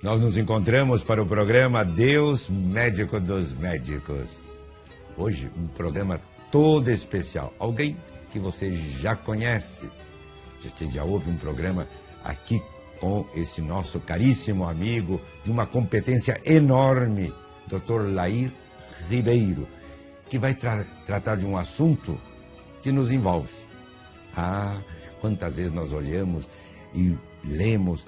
Nós nos encontramos para o programa Deus, Médico dos Médicos. Hoje, um programa todo especial. Alguém que você já conhece. Você já ouve um programa aqui com esse nosso caríssimo amigo, de uma competência enorme, Dr. Lair Ribeiro, que vai tratar de um assunto que nos envolve. Ah, quantas vezes nós olhamos e lemos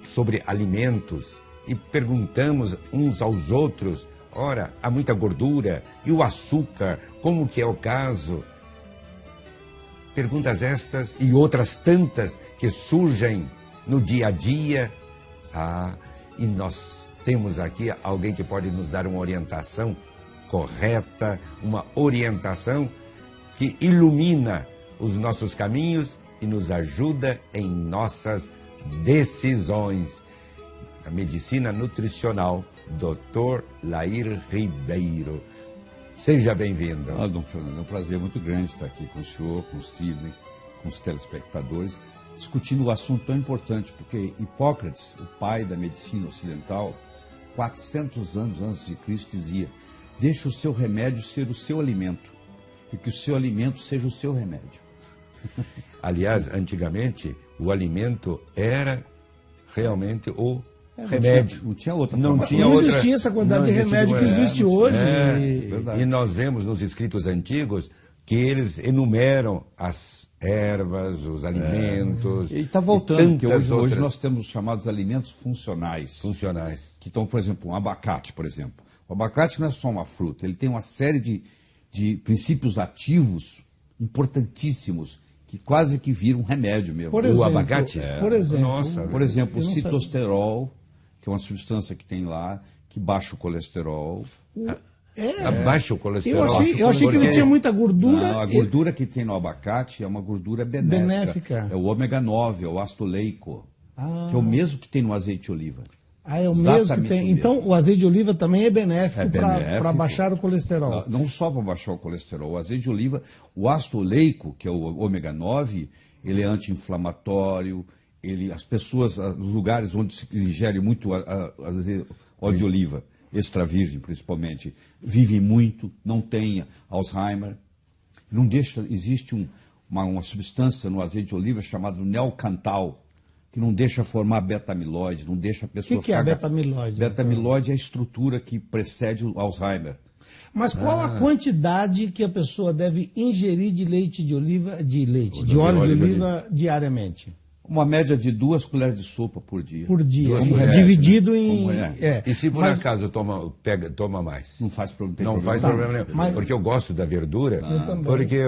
sobre alimentos e perguntamos uns aos outros, ora, há muita gordura, e o açúcar, como que é o caso? Perguntas estas e outras tantas que surgem no dia a dia. Ah, e nós temos aqui alguém que pode nos dar uma orientação correta, uma orientação que ilumina os nossos caminhos e nos ajuda em nossas decisões. A medicina nutricional, Dr. Lair Ribeiro. Seja bem-vindo. Dom Fernando, é um prazer muito grande estar aqui com o senhor, com o Sidney, com os telespectadores, discutindo um assunto tão importante, porque Hipócrates, o pai da medicina ocidental, 400 anos antes de Cristo, dizia: deixe o seu remédio ser o seu alimento, e que o seu alimento seja o seu remédio. Aliás, antigamente, o alimento era realmente o remédio. Não tinha outra forma. Não existia essa quantidade de remédio que existe hoje. E nós vemos nos escritos antigos que eles enumeram as ervas, os alimentos. E está voltando, porque hoje nós temos os chamados alimentos funcionais. Funcionais. Que estão, por exemplo, um abacate, por exemplo. O abacate não é só uma fruta, ele tem uma série de princípios ativos importantíssimos, que quase que viram um remédio mesmo. Por exemplo, o abacate? Por exemplo, nossa, por exemplo, o citosterol, que é uma substância que tem lá, que baixa o colesterol. Abaixa o colesterol. Eu achei que ele tinha muita gordura. Não, a gordura que tem no abacate é uma gordura benéfica. É o ômega 9, é o ácido oleico, que é o mesmo que tem no azeite de oliva. É o mesmo que tem. Então, o azeite de oliva também é benéfico para baixar o colesterol. Não só para baixar o colesterol. O azeite de oliva, o ácido oleico, que é o ômega 9, ele é anti-inflamatório. As pessoas, nos lugares onde se ingere muito óleo de oliva, extra virgem principalmente, vivem muito, não tem Alzheimer. Não deixa, existe uma substância no azeite de oliva chamada neocantal, que não deixa formar beta-amiloide, não deixa a pessoa... O que é a beta-amiloide? Beta-amiloide é a estrutura que precede o Alzheimer. Mas qual a quantidade que a pessoa deve ingerir de leite de oliva, de óleo de oliva diariamente? Uma média de 2 colheres de sopa por dia. Por dia, dividido em... E se por acaso toma mais? Não faz problema. Não faz problema nenhum. Porque eu gosto da verdura, porque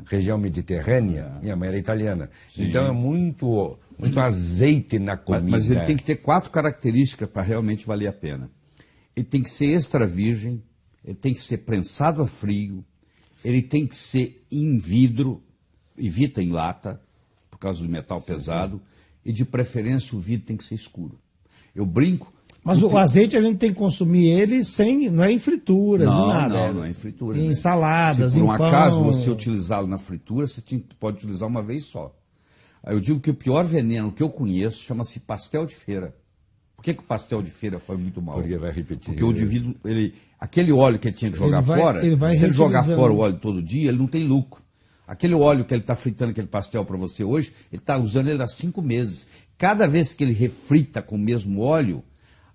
região mediterrânea, minha mãe era italiana. Sim. Então é muito azeite na comida. Mas ele tem que ter 4 características para realmente valer a pena. Ele tem que ser extra virgem, ele tem que ser prensado a frio, ele tem que ser em vidro, evita em lata, por causa do metal pesado, e de preferência o vidro tem que ser escuro. Eu brinco... Mas o azeite a gente tem que consumir ele não é em frituras, em nada. Não é em frituras. Em saladas, em pão. Se por um acaso você utilizá-lo na fritura, você pode utilizar uma vez só. Aí eu digo que o pior veneno que eu conheço chama-se pastel de feira. Por que o pastel de feira foi muito mal? Porque vai repetir. Porque o indivíduo, aquele óleo que ele tinha que jogar fora, se ele jogar fora o óleo todo dia, ele não tem lucro. Aquele óleo que ele está fritando aquele pastel para você hoje, ele está usando ele há 5 meses. Cada vez que ele refrita com o mesmo óleo,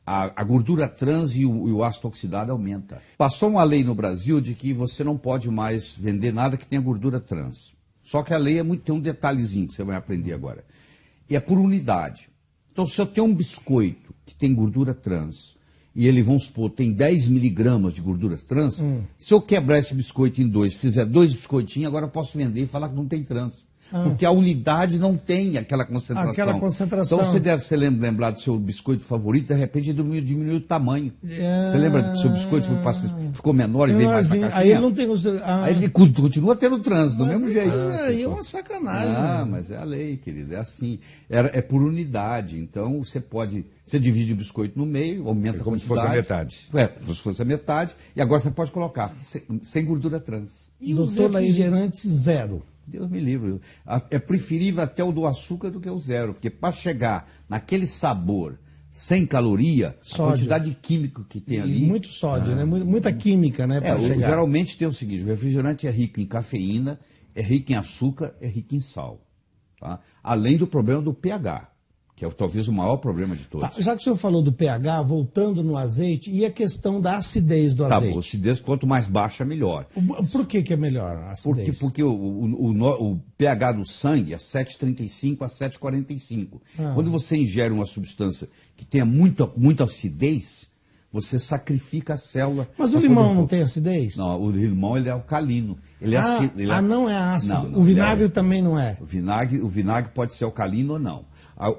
a gordura trans e o ácido oxidado aumenta. Passou uma lei no Brasil de que você não pode mais vender nada que tenha gordura trans. Só que a lei tem um detalhezinho que você vai aprender agora. E é por unidade. Então, se eu tenho um biscoito que tem gordura trans, e ele, vamos supor, tem 10 miligramas de gorduras trans, se eu quebrar esse biscoito em 2, fizer 2 biscoitinhos, agora eu posso vender e falar que não tem trans. Porque a unidade não tem aquela concentração. Então você deve se lembrar do seu biscoito favorito, de repente diminuiu o tamanho. Você lembra do seu biscoito ficou menor e veio mais pra caixinha? Aí ele não tem... Aí ele continua tendo trânsito, do mesmo jeito. Aí é uma sacanagem. Mas é a lei, querido, é assim. É por unidade. Então você divide o biscoito no meio, aumenta a quantidade. Como se fosse a metade. Como se fosse a metade. E agora você pode colocar sem gordura trans. E o refrigerante zero? Deus me livre. É preferível até o do açúcar do que o zero, porque para chegar naquele sabor sem caloria, sódio. A quantidade de químico que tem ali. Muito sódio, né? Muita química, né? Geralmente tem o seguinte: o refrigerante é rico em cafeína, é rico em açúcar, é rico em sal. Tá? Além do problema do pH, que é talvez o maior problema de todos. Tá, já que o senhor falou do pH, voltando no azeite, e a questão da acidez do azeite? A acidez, quanto mais baixa, melhor. Por que é melhor a acidez? Porque o pH do sangue é 7,35 a 7,45. Quando você ingere uma substância que tenha muita acidez, você sacrifica a célula. Mas o limão não tem acidez? Não, o limão ele é alcalino. Ele é não é ácido. Não, o vinagre também não é? O vinagre pode ser alcalino ou não.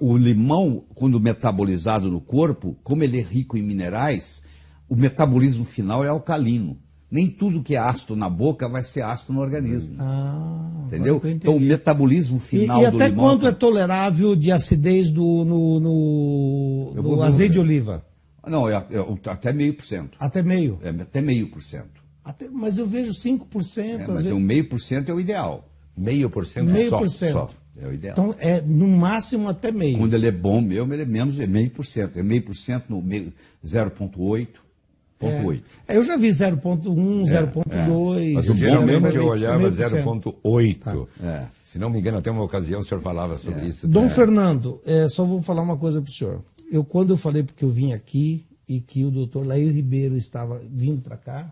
O limão, quando metabolizado no corpo, como ele é rico em minerais, o metabolismo final é alcalino. Nem tudo que é ácido na boca vai ser ácido no organismo. Entendeu? Então o metabolismo final do limão... E até quanto é tolerável de acidez do azeite de oliva? Não, até 0,5%. Até meio? Até 0,5%. Mas eu vejo 5%. Mas o 0,5% é o ideal. 0,5% só. É o ideal. Então, é no máximo até meio. Quando ele é bom mesmo, ele é menos, é 0,5%. É 0,5% no 0,8%. Eu já vi 0,1, 0,2. Mas geralmente eu olhava 0,8. Se não me engano, até uma ocasião o senhor falava sobre isso. Dom Fernando, só vou falar uma coisa para o senhor. Quando eu falei porque eu vim aqui e que o doutor Lair Ribeiro estava vindo para cá,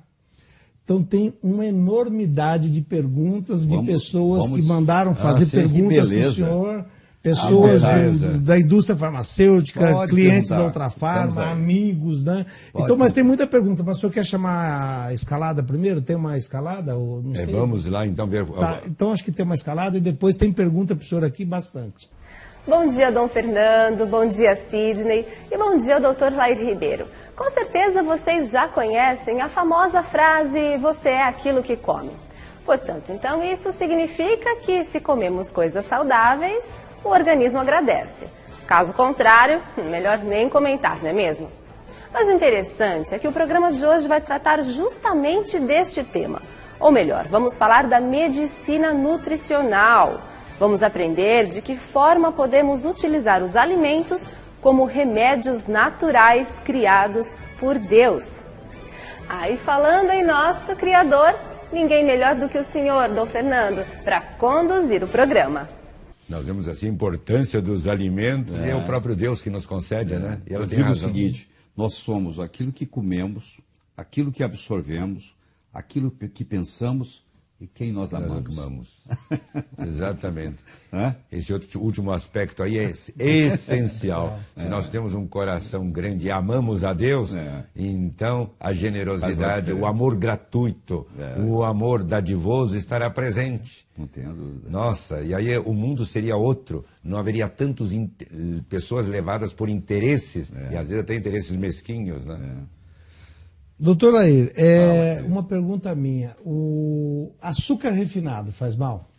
então tem uma enormidade de perguntas de pessoas que mandaram fazer perguntas para o senhor, pessoas da indústria farmacêutica, clientes da Ultrafarma, amigos, né? Então, mas tem muita pergunta. Mas o senhor quer chamar a escalada primeiro? Tem uma escalada? Ou não sei. Vamos lá então ver. Tá, então acho que tem uma escalada e depois tem pergunta para o senhor aqui bastante. Bom dia, Dom Fernando, bom dia, Sidney, e bom dia, doutor Lair Ribeiro. Com certeza vocês já conhecem a famosa frase, você é aquilo que come. Portanto, então isso significa que se comemos coisas saudáveis, o organismo agradece. Caso contrário, melhor nem comentar, não é mesmo? Mas o interessante é que o programa de hoje vai tratar justamente deste tema. Ou melhor, vamos falar da medicina nutricional. Vamos aprender de que forma podemos utilizar os alimentos como remédios naturais criados por Deus. E falando em nosso Criador, ninguém melhor do que o senhor, Dom Fernando, para conduzir o programa. Nós vemos assim a importância dos alimentos e é o próprio Deus que nos concede, né? E eu digo o seguinte, nós somos aquilo que comemos, aquilo que absorvemos, aquilo que pensamos e quem nós amamos. Exatamente. Esse último aspecto aí é essencial. Se nós temos um coração grande e amamos a Deus, então a generosidade, o amor gratuito, o amor dadivoso estará presente. Não tenho dúvida. Nossa, e aí o mundo seria outro. Não haveria tantas pessoas levadas por interesses, e às vezes até interesses mesquinhos, né? Doutor Lair, uma pergunta minha. O açúcar refinado faz mal?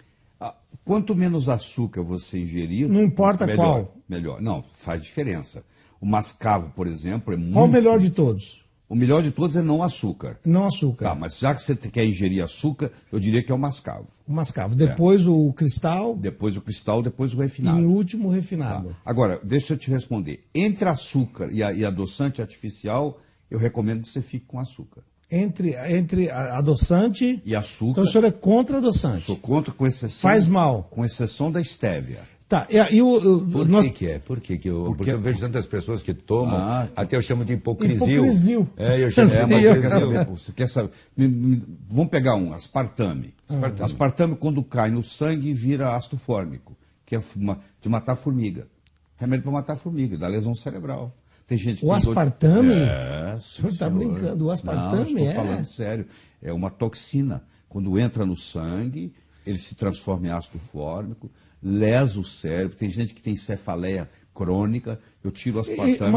Quanto menos açúcar você ingerir... Não importa melhor, qual? Melhor. Não, faz diferença. O mascavo, por exemplo, é muito... Qual o melhor de todos? O melhor de todos é não açúcar. Não açúcar. Tá, mas já que você quer ingerir açúcar, eu diria que é o mascavo. O mascavo. Depois o cristal... Depois o cristal, depois o refinado. E o último, o refinado. Tá. Agora, deixa eu te responder. Entre açúcar e adoçante artificial... Eu recomendo que você fique com açúcar. Entre adoçante e açúcar. Então o senhor é contra adoçante? Sou contra, com exceção. Faz mal. Com exceção da estévia. Tá. Por que Porque eu vejo tantas pessoas que tomam, até eu chamo de hipocrisia. Eu chamo de Você quer saber? Vamos pegar aspartame. Aspartame, quando cai no sangue, vira ácido fórmico, que é de matar formiga. Remédio para matar formiga, dá lesão cerebral. Tem gente que aspartame? O senhor está brincando, o aspartame Não, estou falando sério. É uma toxina. Quando entra no sangue, ele se transforma em ácido fórmico, lesa o cérebro. Tem gente que tem cefaleia crônica, eu tiro o aspartame.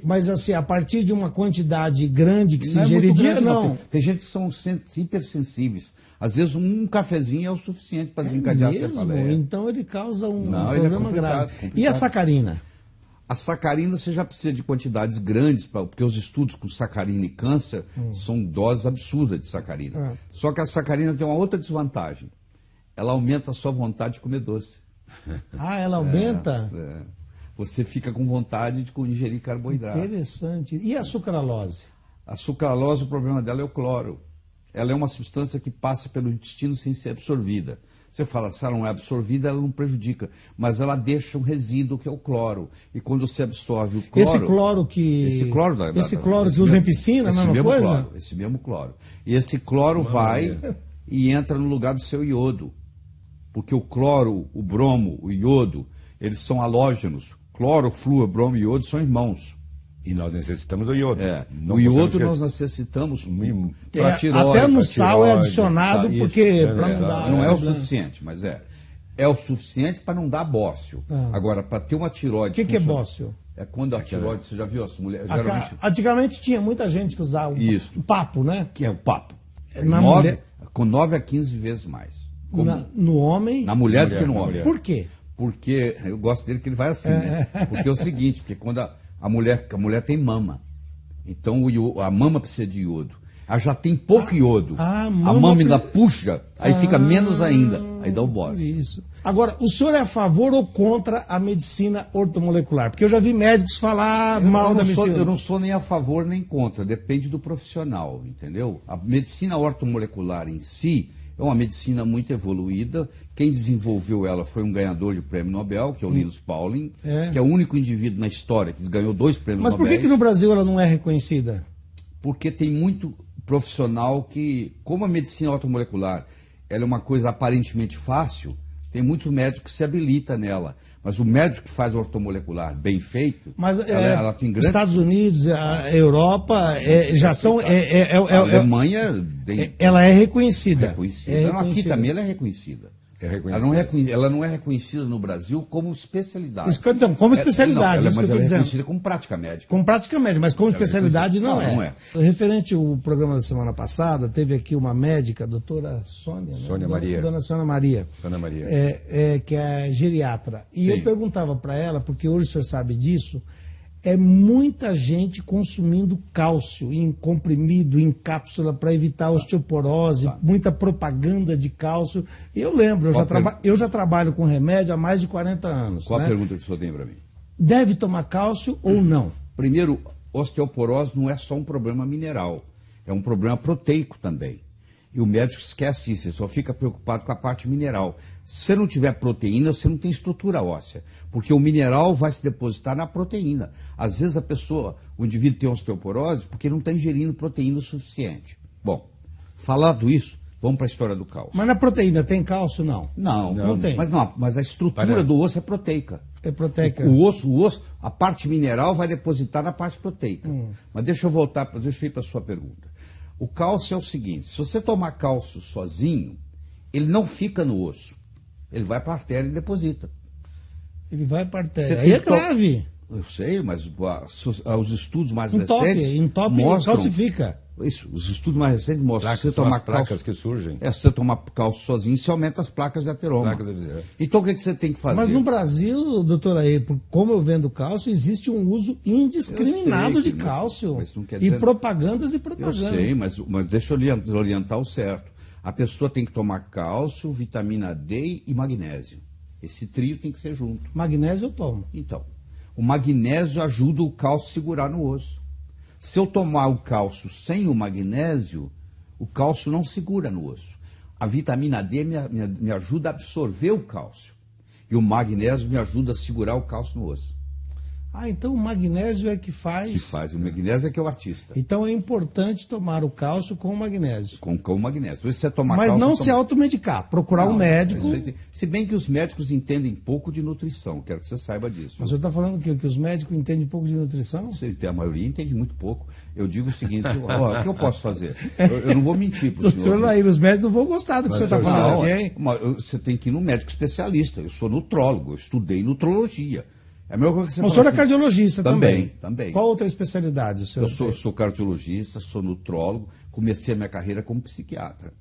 Mas assim, a partir de uma quantidade grande que se ingeriria, não. Tem gente que são hipersensíveis. Às vezes um cafezinho é o suficiente para desencadear a cefaleia. Então ele causa um problema grave. E a sacarina? A sacarina você já precisa de quantidades grandes, porque os estudos com sacarina e câncer são doses absurdas de sacarina. Só que a sacarina tem uma outra desvantagem. Ela aumenta a sua vontade de comer doce. Ela aumenta? você fica com vontade de ingerir carboidrato. Interessante. E a sucralose? A sucralose, o problema dela é o cloro. Ela é uma substância que passa pelo intestino sem ser absorvida. Você fala, se ela não é absorvida, ela não prejudica, mas ela deixa um resíduo que é o cloro. E quando você absorve o cloro... Esse cloro que se usa em piscina, a mesma coisa? Cloro, esse mesmo cloro. E esse cloro vai e entra no lugar do seu iodo. Porque o cloro, o bromo, o iodo, eles são halógenos. Cloro, flúor, bromo e iodo são irmãos. E nós necessitamos do iodo. O iodo nós necessitamos para tireoide. Até no sal é adicionado, porque para não dar... Não é o suficiente, mas é. É o suficiente para não dar bócio. Agora, para ter uma tireoide... O que é bócio? É quando a tireoide, você já viu as mulheres... Antigamente tinha muita gente que usava o papo, né? Que é o papo. Com 9 a 15 vezes mais. No homem? Na mulher do que no homem. Por quê? Porque eu gosto dele que ele vai assim, né? Porque é o seguinte, porque quando a mulher tem mama, então a mama precisa de iodo. Ela já tem pouco iodo. A mama ainda puxa, aí fica menos ainda. Aí dá o bose. Isso. Agora, o senhor é a favor ou contra a medicina ortomolecular? Porque eu já vi médicos falar mal da medicina. Eu não sou nem a favor nem contra, depende do profissional, entendeu? A medicina ortomolecular em si é uma medicina muito evoluída. Quem desenvolveu ela foi um ganhador de prêmio Nobel, que é o Linus Pauling, que é o único indivíduo na história que ganhou 2 prêmios Nobel. Mas por que no Brasil ela não é reconhecida? Porque tem muito profissional que, como a medicina ortomolecular ela é uma coisa aparentemente fácil, tem muito médico que se habilita nela. Mas o médico que faz ortomolecular bem feito, ela tem grande... Estados Unidos, a Europa, já são... a Alemanha... ela é reconhecida. Aqui também ela é reconhecida. Ela não é reconhecida no Brasil como especialidade. Então, como especialidade, mas ela é reconhecida como prática médica. Como prática médica, mas como especialidade não é. Referente ao programa da semana passada, teve aqui uma médica, a doutora Sônia, Maria. Dona Sônia Maria. Sônia Maria. Que é geriatra. E eu perguntava para ela, porque hoje o senhor sabe disso, é muita gente consumindo cálcio em comprimido, em cápsula, para evitar osteoporose, muita propaganda de cálcio. Eu lembro, eu já trabalho com remédio há mais de 40 anos. Qual a pergunta que o senhor tem para mim? Deve tomar cálcio ou não? Primeiro, osteoporose não é só um problema mineral, é um problema proteico também. E o médico esquece isso, ele só fica preocupado com a parte mineral. Se você não tiver proteína, você não tem estrutura óssea, porque o mineral vai se depositar na proteína. Às vezes o indivíduo tem osteoporose porque não está ingerindo proteína o suficiente. Bom, falado isso, vamos para a história do cálcio. Mas na proteína tem cálcio, não? Não tem. Mas a estrutura do osso é proteica. É proteica. O osso, a parte mineral vai depositar na parte proteica. Mas deixa eu ir para a sua pergunta. O cálcio é o seguinte, se você tomar cálcio sozinho, ele não fica no osso. Ele vai para a artéria e deposita. Ele vai para a artéria. Aí é grave. Eu sei, mas os estudos mais recentes mostram... calcifica. Isso, os estudos mais recentes mostram que você tomar placas que surgem. Se você tomar cálcio sozinho, você aumenta as placas de ateroma. Então o que você tem que fazer? Mas no Brasil, doutora Air, como eu vendo cálcio, existe um uso indiscriminado de cálcio. E propagandas e propagandas. Eu sei, mas deixa eu orientar o certo. A pessoa tem que tomar cálcio, vitamina D e magnésio. Esse trio tem que ser junto. Magnésio eu tomo. Então, o magnésio ajuda o cálcio a segurar no osso. Se eu tomar o cálcio sem o magnésio, o cálcio não segura no osso. A vitamina D me ajuda a absorver o cálcio. E o magnésio me ajuda a segurar o cálcio no osso. Então o magnésio é que faz... O magnésio é que é o artista. Então é importante tomar o cálcio com o magnésio. Com o magnésio. Se você tomar Mas cálcio, não se automedicar, procurar um médico... Se bem que os médicos entendem pouco de nutrição, quero que você saiba disso. Mas o senhor está falando que os médicos entendem pouco de nutrição? A maioria entende muito pouco. Eu digo o seguinte, o que eu posso fazer? Eu não vou mentir para o senhor. Doutor Lair, os médicos não vão gostar do que o senhor está falando aqui, hein? Você tem que ir no médico especialista. Eu sou nutrólogo, eu estudei nutrologia. É a mesma coisa que você O senhor é cardiologista também? Também. Qual outra especialidade o senhor Eu sou cardiologista, sou nutrólogo, comecei a minha carreira como psiquiatra.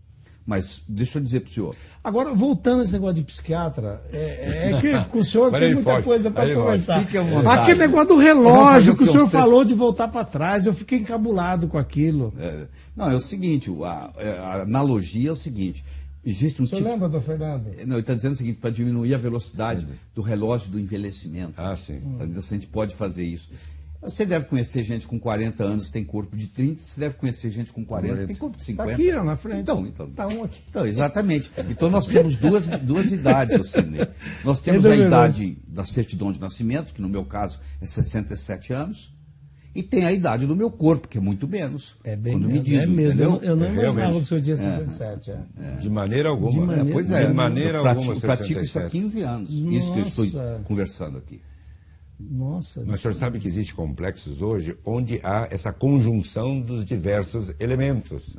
Mas deixa eu dizer para o senhor. Agora, voltando a esse negócio de psiquiatra, que com o senhor tem muita coisa para conversar. Fique à vontade. Aquele negócio do relógio que o senhor falou de voltar para trás, eu fiquei encabulado com aquilo. Não, é o seguinte, a analogia é o seguinte. existe um tipo... Você lembra, doutor Fernando? Não, ele está dizendo o seguinte, para diminuir a velocidade do relógio do envelhecimento. Ah, sim. A gente pode fazer isso. Você deve conhecer gente com 40 anos que tem corpo de 30, você deve conhecer gente com 40 que tem corpo de 50. Está aqui, ó, na frente. Então, tá um aqui. Então, exatamente. Então nós temos duas idades, assim, né? Nós temos a idade da certidão de nascimento, que no meu caso é 67 anos, e tem a idade do meu corpo, que é muito menos. É bem quando menos. medido, É mesmo. entendeu? Eu não imaginava que o senhor tinha 67. De maneira alguma. De maneira, pois é, de maneira alguma. Eu pratico isso há 15 anos. Nossa. Isso que eu estou conversando aqui. Nossa. Mas o senhor sabe que existem complexos hoje onde há essa conjunção dos diversos elementos.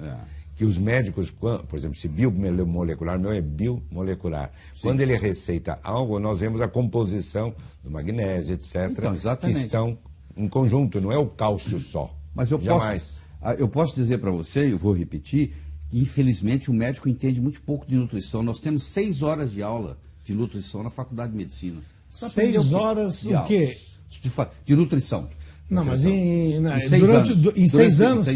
Que os médicos, por exemplo, se biomolecular, meu é biomolecular. Sim. Quando ele receita algo, nós vemos a composição do magnésio, etc. Então, exatamente. Que estão em conjunto, não é o cálcio só. Mas eu posso dizer para você, eu vou repetir, que infelizmente o médico entende muito pouco de nutrição. Nós temos 6 horas de aula de nutrição na Faculdade de Medicina. 6 horas o quê? De nutrição. Não, mas em 6 anos.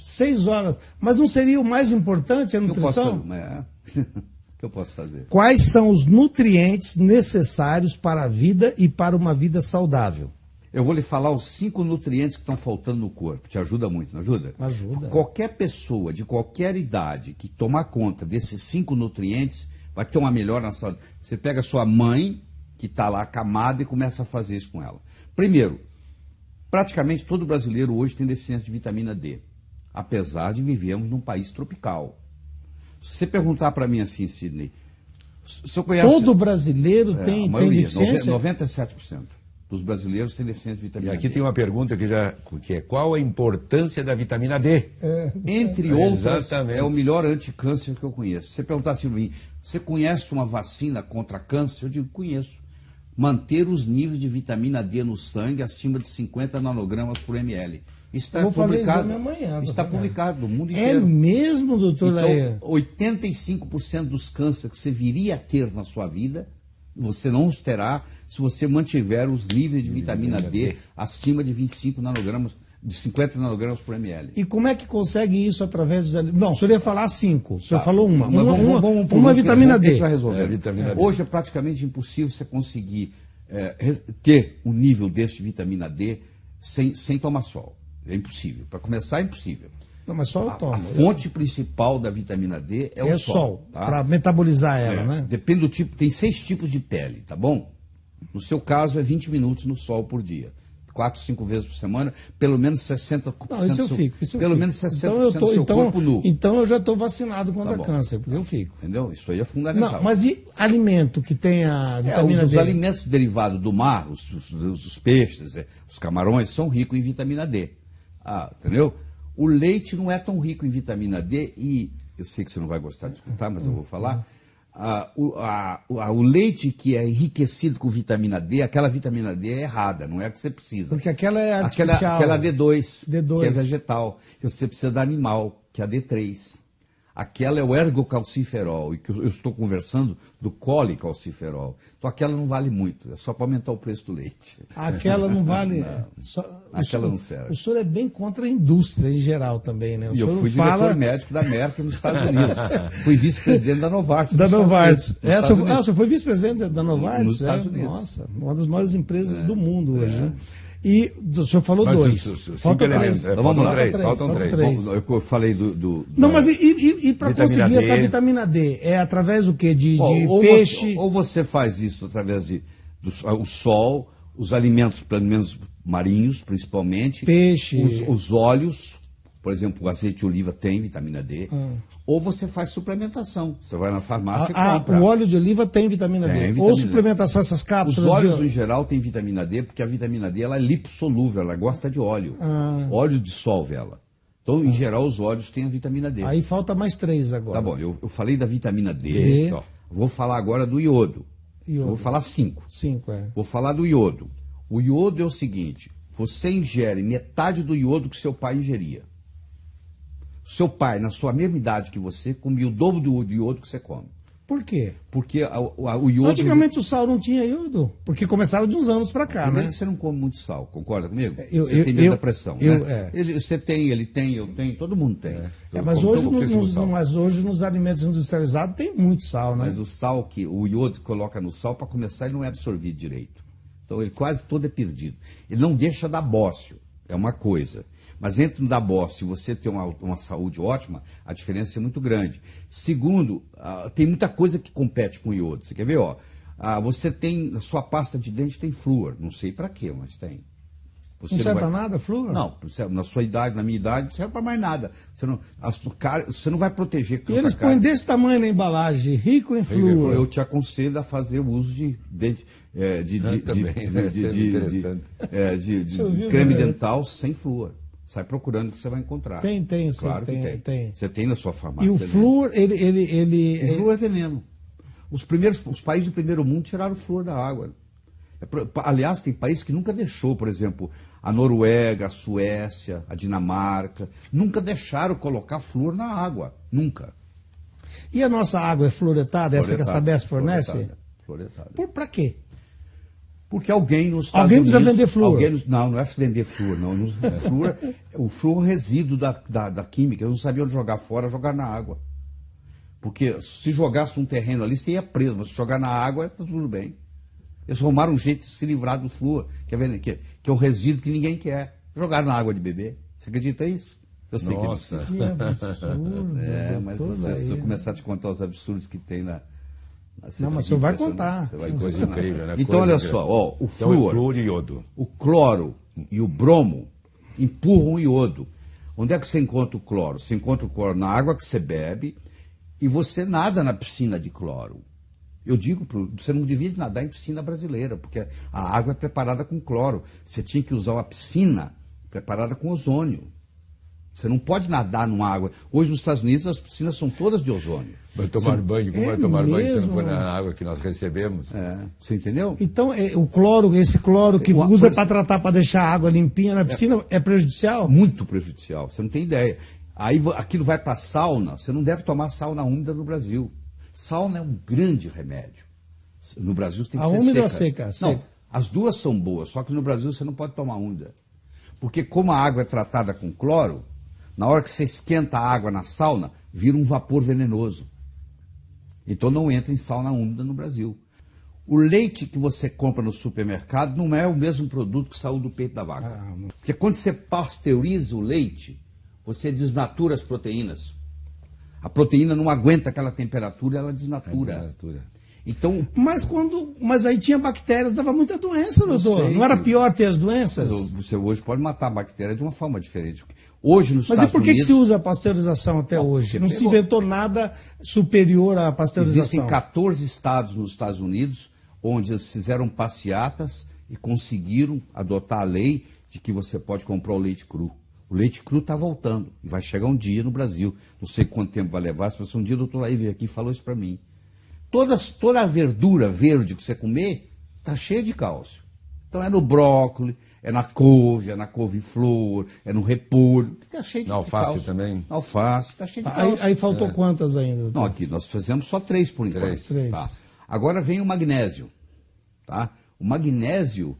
6 horas. Mas não seria o mais importante a nutrição? O que eu posso fazer? Quais são os nutrientes necessários para a vida e para uma vida saudável? Eu vou lhe falar os 5 nutrientes que estão faltando no corpo. Te ajuda muito, não ajuda? Ajuda. Qualquer pessoa de qualquer idade que tomar conta desses 5 nutrientes vai ter uma melhora na saúde. Você pega a sua mãe, que está lá acamada, e começa a fazer isso com ela. Primeiro, praticamente todo brasileiro hoje tem deficiência de vitamina D, apesar de vivermos num país tropical. Se você perguntar para mim assim, Sidney, o senhor conhece... Todo brasileiro tem deficiência? 97% dos brasileiros têm deficiência de vitamina D. E aqui tem uma pergunta que é qual a importância da vitamina D? Entre outras, é o melhor anticâncer que eu conheço. Se você perguntar assim para mim, você conhece uma vacina contra câncer? Eu digo, conheço. Manter os níveis de vitamina D no sangue acima de 50 nanogramas por ml. Isso está publicado. Está publicado no mundo inteiro. É mesmo, doutor Lair? Então, 85% dos cânceres que você viria a ter na sua vida, você não os terá se você mantiver os níveis de vitamina D acima de 25 nanogramas, de 50 nanogramas por ml. E como é que consegue isso através dos alimentos? Não, o senhor ia falar 5, o senhor falou uma. Vamos uma vitamina D. A gente vai resolver. Hoje é praticamente impossível você conseguir ter um nível desse de vitamina D sem tomar sol. É impossível. Para começar, é impossível. Não, mas só eu tomo. A fonte principal da vitamina D é o sol. Tá? Para metabolizar ela, né? Depende do tipo, tem 6 tipos de pele, tá bom? No seu caso, é 20 minutos no sol por dia. 4, 5 vezes por semana, pelo menos 60%. Não, isso eu fico. Pelo menos 60% do seu corpo nu. Então eu já estou vacinado contra câncer, porque eu fico. Entendeu? Isso aí é fundamental. Não, mas e alimento que tem a vitamina D? Os alimentos derivados do mar, os peixes, os camarões, são ricos em vitamina D. Entendeu? O leite não é tão rico em vitamina D e, eu sei que você não vai gostar de escutar, mas eu vou falar, o leite que é enriquecido com vitamina D, aquela vitamina D é errada, não é a que você precisa. Porque aquela é artificial. Aquela D2, que é vegetal, que você precisa da animal, que é a D3. Aquela é o ergocalciferol, e que eu estou conversando do colicalciferol. Então aquela não vale muito, é só para aumentar o preço do leite. Aquela não vale. Aquela não serve. O senhor é bem contra a indústria em geral também, né? Eu fui diretor médico da Merck nos Estados Unidos. Fui vice-presidente da Novartis. Da Novartis. O senhor foi vice-presidente da Novartis? Nos Estados Unidos. Nossa, uma das maiores empresas do mundo hoje, né? E o senhor falou 2. Faltam 3. Faltam 3. Eu falei do... Não, mas e para conseguir essa vitamina D? É através do quê? De peixe? Ou você faz isso através do sol, os alimentos marinhos, principalmente. Peixe. Os óleos, por exemplo, o azeite de oliva tem vitamina D. Ou você faz suplementação. Você vai na farmácia e compra. O óleo de oliva tem vitamina D. Ou suplementação, essas cápsulas. Os óleos, em geral, têm vitamina D, porque a vitamina D ela é lipossolúvel, ela gosta de óleo. Óleo dissolve ela. Então, em geral, os óleos têm a vitamina D. Aí falta mais 3 agora. Tá bom, eu falei da vitamina D. Vou falar agora do iodo. Eu vou falar 5. 5, Vou falar do iodo. O iodo é o seguinte, você ingere metade do iodo que seu pai ingeria. Seu pai, na sua mesma idade que você, comia o dobro do iodo que você come. Por quê? Porque o iodo... Antigamente o sal não tinha iodo, porque começaram de uns anos para cá, né? Você não come muito sal, concorda comigo? Você tem medo da pressão, né? Você tem, ele tem, eu tenho, todo mundo tem. Mas hoje nos alimentos industrializados tem muito sal, né? Mas o sal, o iodo que coloca no sal, para começar, ele não é absorvido direito. Então ele quase todo é perdido. Ele não deixa dar bócio, é uma coisa. Mas entre no da bócio e você ter uma saúde ótima, a diferença é muito grande. Segundo, tem muita coisa que compete com o iodo. Você quer ver? Você tem, a sua pasta de dente tem flúor. Não sei para quê, mas tem. Você não serve para nada, flúor? Não, na sua idade, na minha idade, não serve para mais nada. Você não vai proteger. E eles põem desse tamanho na embalagem, rico em flúor. Eu te aconselho a fazer o uso de creme dental sem flúor. Sai procurando que você vai encontrar. Tem, claro que tem. Você tem na sua farmácia. E o flúor, O flúor é veneno. Os países do primeiro mundo tiraram o flúor da água. Aliás, tem países que nunca deixou, por exemplo, a Noruega, a Suécia, a Dinamarca, nunca deixaram colocar flúor na água. Nunca. E a nossa água é fluoretada? Essa que a Sabesp fornece? Floretada. Para quê? Porque alguém nos Estados Unidos... precisa vender flúor. Não é vender flúor, não. O flúor é resíduo da química. Eu não sabia onde jogar fora, jogar na água. Porque se jogasse num terreno ali, você ia preso. Mas se jogar na água, tá tudo bem. Eles arrumaram um jeito de se livrar do flúor, que é o resíduo que ninguém quer. Jogaram na água de beber. Você acredita nisso? Eu sei Nossa, que absurdo. Mas se eu começar a te contar os absurdos que tem na... Não, mas o senhor vai contar. Você vai coisa incrível, né? Então, olha só, o flúor e iodo. O cloro e o bromo empurram o iodo. Onde é que você encontra o cloro? Você encontra o cloro na água que você bebe e você nada na piscina de cloro. Eu digo, você não devia nadar em piscina brasileira, porque a água é preparada com cloro. Você tinha que usar uma piscina preparada com ozônio. Você não pode nadar numa água. Hoje, nos Estados Unidos, as piscinas são todas de ozônio. Vai tomar banho, como vai tomar banho se não for na água que nós recebemos? Você entendeu? Então, o cloro, esse cloro que usa para tratar, para deixar a água limpinha na piscina, é prejudicial? Muito prejudicial, você não tem ideia. Aí aquilo vai para a sauna, você não deve tomar sauna úmida no Brasil. Sauna é um grande remédio. No Brasil tem que ser úmida seca. Ou seca? Não, as duas são boas, só que no Brasil você não pode tomar úmida. Porque como a água é tratada com cloro, na hora que você esquenta a água na sauna, vira um vapor venenoso. Então não entra em sauna úmida no Brasil. O leite que você compra no supermercado não é o mesmo produto que saiu do peito da vaca. Porque quando você pasteuriza o leite, você desnatura as proteínas. A proteína não aguenta aquela temperatura, ela desnatura. Então, mas aí tinha bactérias, dava muita doença, doutor. Não era pior ter as doenças? Você hoje pode matar a bactéria de uma forma diferente. Hoje, nos Mas Estados e por que Unidos, se usa a pasteurização até hoje? Não se inventou nada superior à pasteurização. Existem 14 estados nos Estados Unidos onde eles fizeram passeatas e conseguiram adotar a lei de que você pode comprar o leite cru. O leite cru está voltando e vai chegar um dia no Brasil. Não sei quanto tempo vai levar. Se fosse um dia, o doutor Laí veio aqui e falou isso para mim. Toda a verdura verde que você comer está cheia de cálcio. Então é no brócolis, é na couve-flor, é no repolho. Está cheio de cálcio. Na alface também? Na alface, está cheio de cálcio. Aí faltou quantas ainda, doutor? Não, aqui nós fizemos só 3 por enquanto. 3. Tá. Agora vem o magnésio. Tá? O magnésio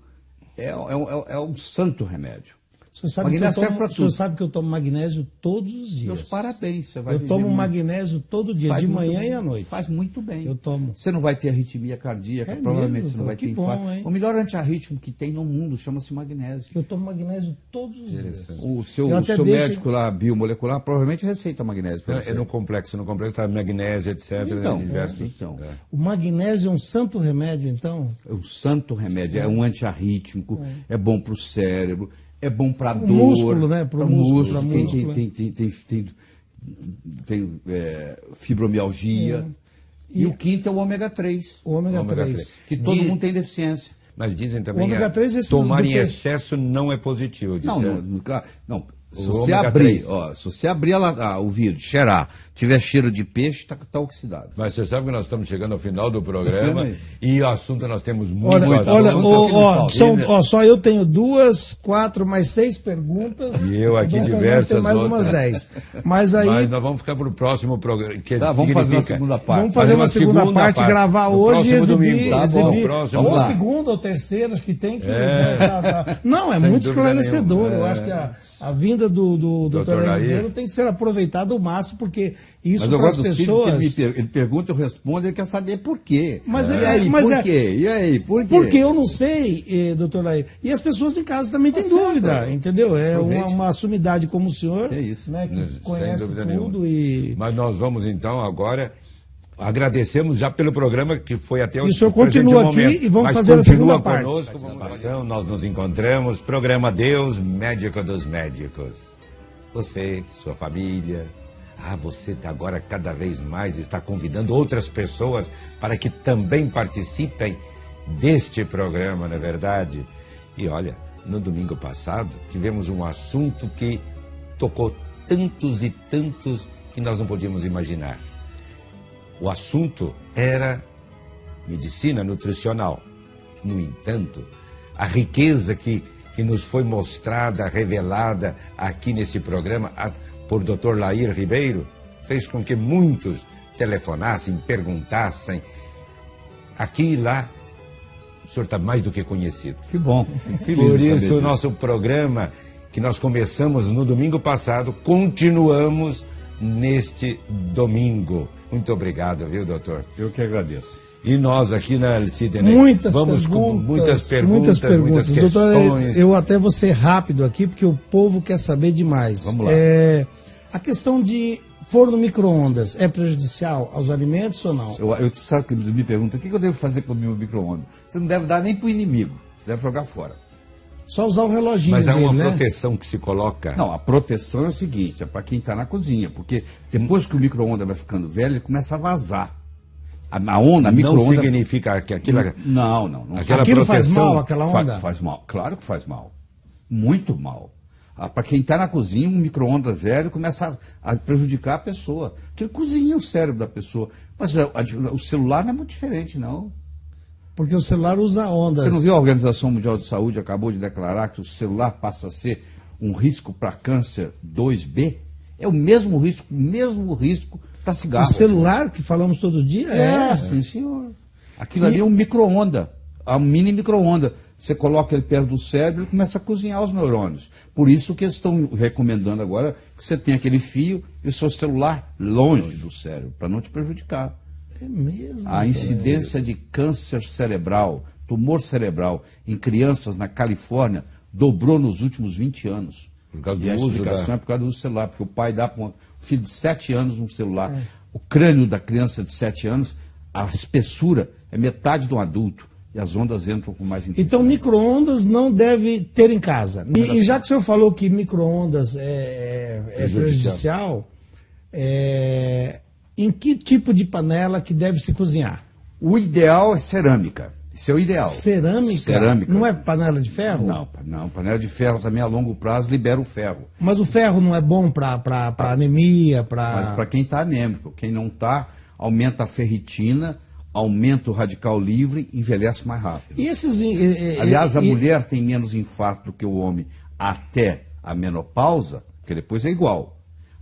é um santo remédio. O senhor sabe que eu tomo magnésio todos os dias. Meus parabéns. Eu tomo magnésio todo dia, de manhã e à noite. Faz muito bem. Eu tomo. Você não vai ter arritmia cardíaca, provavelmente você não vai ter infarto. O melhor antiarrítmico que tem no mundo chama-se magnésio. Eu tomo magnésio todos os dias. O seu médico lá, biomolecular, provavelmente receita magnésio. É no complexo está magnésio, etc. Então. O magnésio é um santo remédio, então? É um santo remédio, é um antiarrítmico, é bom para o cérebro. É bom para dor. Músculo, né? Para músculo. Tem fibromialgia. E o quinto é o ômega 3. O ômega 3. Que todo mundo tem deficiência. Mas dizem também que tomar em excesso não é positivo. Não. Se você abrir o vidro, cheirar, Tiver cheiro de peixe, está oxidado. Mas você sabe que nós estamos chegando ao final do programa e o assunto nós temos muito só eu tenho 2, 4, mais 6 perguntas. E eu aqui diversas mais outras. Umas 10. Mas nós vamos ficar para o próximo programa. Vamos fazer uma segunda parte. Vamos fazer uma segunda parte, gravar hoje e exibir. Ou a segunda ou terceira, acho que tem que... Não, é muito esclarecedor. Eu acho que a vinda do Dr. Ribeiro tem que ser aproveitada ao máximo, porque isso para as pessoas... Ele pergunta, eu respondo, ele quer saber por quê. Mas por quê? E aí, por quê? Porque eu não sei, doutor Lair. E as pessoas em casa também têm dúvida, entendeu? É uma sumidade como o senhor, né, que conhece tudo. Mas nós vamos então agora... Agradecemos já pelo programa que foi até o... E o senhor continua aqui e vamos fazer a segunda parte. Conosco, nós nos encontramos, programa Deus, Médico dos Médicos. Você, sua família... você agora cada vez mais está convidando outras pessoas para que também participem deste programa, não é verdade? E olha, no domingo passado tivemos um assunto que tocou tantos e tantos que nós não podíamos imaginar. O assunto era medicina nutricional. No entanto, a riqueza que nos foi mostrada, revelada aqui nesse programa por Dr. Lair Ribeiro, fez com que muitos telefonassem, perguntassem. Aqui e lá, o senhor está mais do que conhecido. Que bom. Por isso, o nosso programa, que nós começamos no domingo passado, continuamos neste domingo. Muito obrigado, viu, doutor? Eu que agradeço. E nós aqui na Sidney vamos com muitas perguntas, muitas questões. Doutor, eu até vou ser rápido aqui, porque o povo quer saber demais. Vamos lá. A questão de forno micro-ondas é prejudicial aos alimentos ou não? Eu sabe que me perguntam, o que eu devo fazer com o meu micro-ondas? Você não deve dar nem para o inimigo, você deve jogar fora. Só usar o reloginho. Mas há uma dele, proteção que se coloca. Não, a proteção é o seguinte, é para quem está na cozinha, porque depois que o micro-ondas vai ficando velho, ele começa a vazar. A onda, a micro-onda... Não significa que aquilo... Não. Aquilo faz mal, aquela onda? Faz mal, claro que faz mal. Muito mal. Para quem está na cozinha, um micro-ondas velho começa a prejudicar a pessoa. Porque cozinha o cérebro da pessoa. Mas o celular não é muito diferente, não. Porque o celular usa ondas. Você não viu a Organização Mundial de Saúde acabou de declarar que o celular passa a ser um risco para câncer 2B? É o mesmo risco para cigarro. O celular que falamos todo dia? Sim, senhor. Aquilo ali é um micro-onda, um mini micro-onda. Você coloca ele perto do cérebro e começa a cozinhar os neurônios. Por isso que eles estão recomendando agora que você tenha aquele fio e o seu celular longe do cérebro, para não te prejudicar. É mesmo? A incidência de câncer cerebral, tumor cerebral, em crianças na Califórnia, dobrou nos últimos 20 anos. Por causa do e a uso explicação é por causa do celular, porque o pai dá para um filho de 7 anos um celular. O crânio da criança de 7 anos, a espessura é metade de um adulto. E as ondas entram com mais intensidade. Então, micro-ondas não deve ter em casa. E já que o senhor falou que micro-ondas é prejudicial, em que tipo de panela que deve se cozinhar? O ideal é cerâmica. Isso é o ideal. Cerâmica? Cerâmica. Não é panela de ferro? Não. Panela de ferro também a longo prazo libera o ferro. Mas o ferro não é bom para anemia? Mas para quem está anêmico. Quem não está, aumenta a ferritina, aumenta o radical livre, envelhece mais rápido. E esses, aliás, a mulher tem menos infarto do que o homem até a menopausa, porque depois é igual.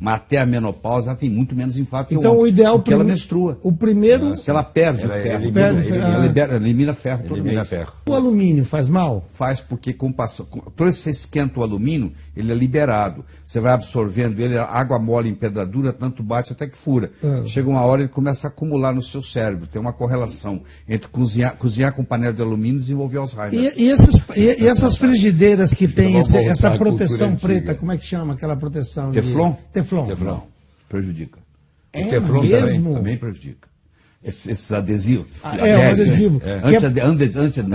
Mas até a menopausa ela tem muito menos infarto que o homem. Então o ideal... Porque ela menstrua. O primeiro... Porque ela perde o ferro. Elimina ferro todo mês. O alumínio faz mal? Faz porque toda vez que você esquenta o alumínio, ele é liberado. Você vai absorvendo ele, a água mole em pedradura, tanto bate até que fura. Chega uma hora ele começa a acumular no seu cérebro. Tem uma correlação entre cozinhar com panela de alumínio e desenvolver Alzheimer. E essas frigideiras que tem essa proteção preta, como é que chama aquela proteção? Teflon? Teflon. Prejudica. O Teflon também prejudica. Esses adesivos. O adesivo.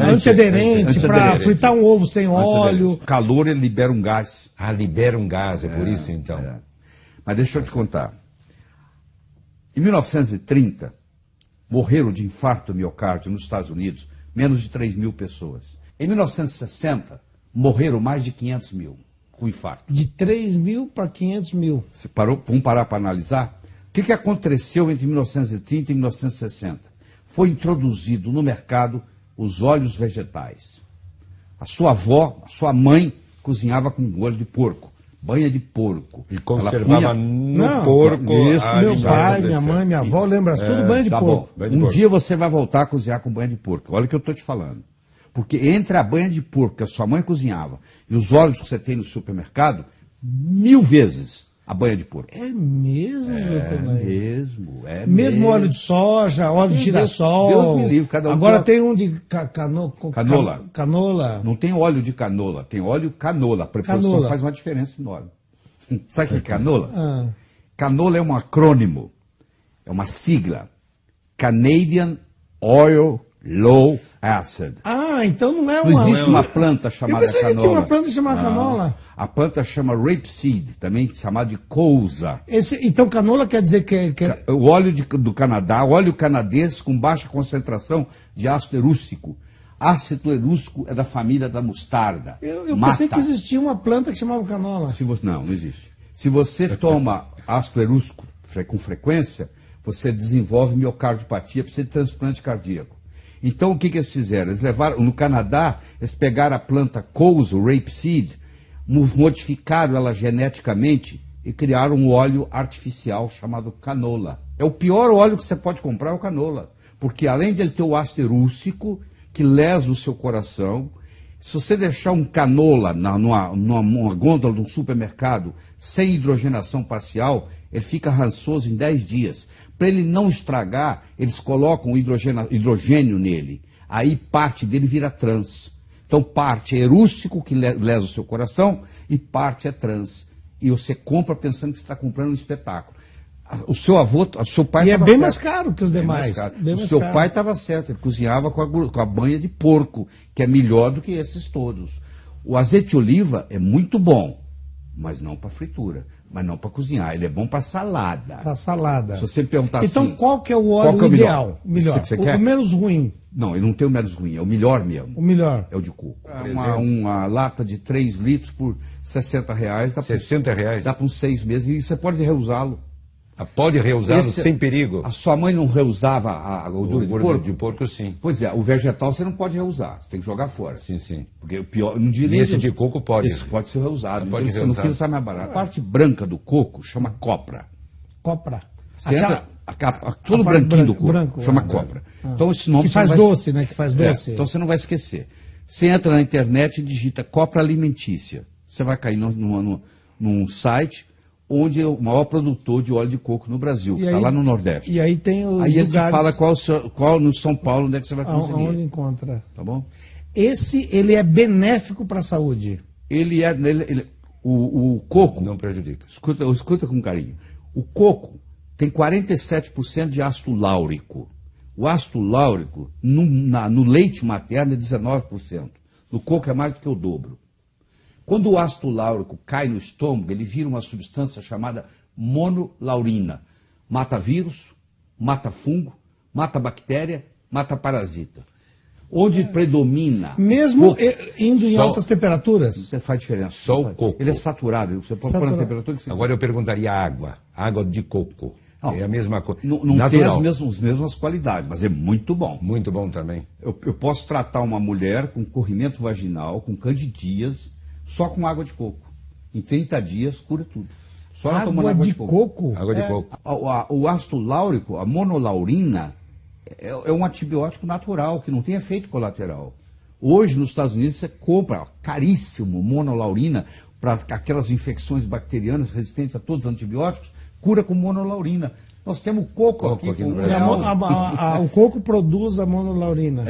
Antiaderente, para fritar um ovo sem óleo. O calor, ele libera um gás. Libera um gás, é por isso então. Mas deixa eu te contar. Em 1930, morreram de infarto do miocárdio nos Estados Unidos menos de 3 mil pessoas. Em 1960, morreram mais de 500 mil com infarto. De 3 mil para 500 mil. Vamos parar para analisar? que aconteceu entre 1930 e 1960? Foi introduzido no mercado os óleos vegetais. A sua avó, a sua mãe, cozinhava com óleo de porco, banha de porco. E conservava no porco. Isso, meu pai, minha mãe, minha avó, lembra tudo banha de porco. Um dia você vai voltar a cozinhar com banha de porco. Olha o que eu estou te falando. Porque entre a banha de porco que a sua mãe cozinhava e os óleos que você tem no supermercado, 1000 vezes a banha de porco. É mesmo, doutor Lair? Mesmo óleo de soja, óleo de girassol. Deus me livre, cada um. Agora tem um de canola. Canola. Não tem óleo de canola, tem óleo canola. A preposição faz uma diferença enorme. Sabe o que é canola? Canola é um acrônimo, é uma sigla. Canadian Oil Low Acid. Então não é uma... Não existe uma planta chamada canola. Eu pensei que tinha uma planta chamada canola. A planta chama rapeseed, também chamada de cousa. Então canola quer dizer que... O óleo do Canadá, óleo canadense com baixa concentração de ácido erústico. Ácido erústico é da família da mostarda. Eu pensei que existia uma planta que chamava canola. Não existe. Se você toma ácido erústico com frequência, você desenvolve miocardiopatia, precisa de transplante cardíaco. Então, o que eles fizeram? Eles levaram, no Canadá, eles pegaram a planta cousa, o rapeseed, modificaram ela geneticamente e criaram um óleo artificial chamado canola. É o pior óleo que você pode comprar, é o canola. Porque além de ele ter o ácido erústico, que lesa o seu coração, se você deixar um canola numa gôndola de um supermercado sem hidrogenação parcial, ele fica rançoso em 10 dias. Para ele não estragar, eles colocam hidrogênio nele. Aí parte dele vira trans. Então parte é erústico, que lesa o seu coração, e parte é trans. E você compra pensando que você está comprando um espetáculo. O seu avô, o seu pai estava certo. E é bem mais caro que os demais. O seu pai estava certo, ele cozinhava com a banha de porco, que é melhor do que esses todos. O azeite de oliva é muito bom, mas não para fritura. Mas não para cozinhar, ele é bom para salada. Para salada. Se você perguntar então, assim... qual que é o óleo ideal? Melhor. O menos ruim. Não, ele não tem o menos ruim, é o melhor mesmo. O melhor. É o de coco. Uma lata de 3 litros por R$60. Dá R$60? Dá para uns 6 meses e você pode reusá-lo. Pode reusá-lo sem perigo? A sua mãe não reusava a gordura de porco? De porco, sim. Pois é, o vegetal você não pode reusar, você tem que jogar fora. Sim. Porque o pior, não diria e esse de coco pode? Esse pode ser reusado. Pode ser reusado. Sai mais barato. A parte branca do coco chama copra. Copra. Todo branquinho do coco chama copra. Então esse nome que faz doce, né? Que faz doce. Então você não vai esquecer. Você entra na internet e digita copra alimentícia. Você vai cair num site onde é o maior produtor de óleo de coco no Brasil, está lá no Nordeste. E aí tem os Aí ele te fala qual no São Paulo, onde é que você vai conseguir. Onde encontra. Tá bom? Ele é benéfico para a saúde? O coco... Não prejudica. Escuta com carinho. O coco tem 47% de ácido láurico. O ácido láurico, no leite materno, é 19%. No coco é mais do que o dobro. Quando o ácido láurico cai no estômago, ele vira uma substância chamada monolaurina. Mata vírus, mata fungo, mata bactéria, mata parasita. Onde predomina... Mesmo indo em altas temperaturas? Não faz diferença. Só o coco. Ele é saturado. Você pode pôr na temperatura que você Agora eu perguntaria água. Água de coco. Não, é a mesma coisa. Não tem as mesmas qualidades, mas é muito bom. Muito bom também. Eu posso tratar uma mulher com corrimento vaginal, com candidíase, só com água de coco. Em 30 dias, cura tudo. Só ela tomando água de coco. Água de coco. O ácido láurico, a monolaurina, é um antibiótico natural, que não tem efeito colateral. Hoje, nos Estados Unidos, você compra caríssimo monolaurina para aquelas infecções bacterianas resistentes a todos os antibióticos, cura com monolaurina. Nós temos coco aqui no Brasil. O coco produz a monolaurina.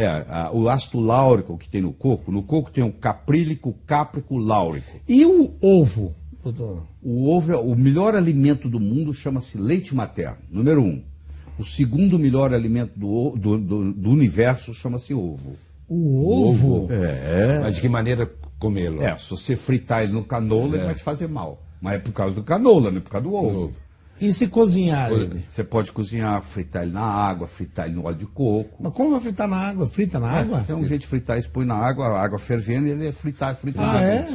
O ácido láurico que tem no coco tem o caprílico, cáprico, láurico. E o ovo, doutor? O ovo é o melhor alimento do mundo, chama-se leite materno, número 1. O segundo melhor alimento do universo chama-se ovo. O ovo? Mas de que maneira comê-lo? Se você fritar ele no canola, ele vai te fazer mal. Mas é por causa do canola, não é por causa do ovo. E se cozinhar ele? Você pode cozinhar, fritar ele na água, fritar ele no óleo de coco. Mas como vai fritar na água? Frita na água? Tem um jeito de fritar, você põe na água, a água fervendo e ele é fritar. É?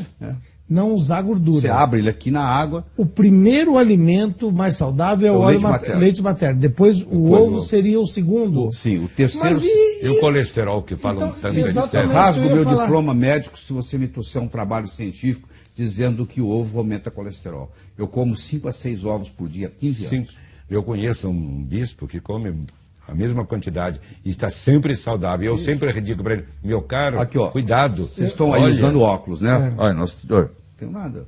não usar gordura. Você abre ele aqui na água. O primeiro alimento mais saudável é o leite materno. Depois o ovo seria o segundo. Sim, o terceiro. E o colesterol que falam então, tanto de rasgo meu diploma médico se você me trouxer um trabalho científico dizendo que o ovo aumenta colesterol. Eu como 5 a 6 ovos por dia, 15 anos. Eu conheço um bispo que come a mesma quantidade e está sempre saudável. Eu sempre digo para ele, meu caro, aqui, ó, cuidado. Vocês estão aí usando óculos, né? Olha, não tem nada.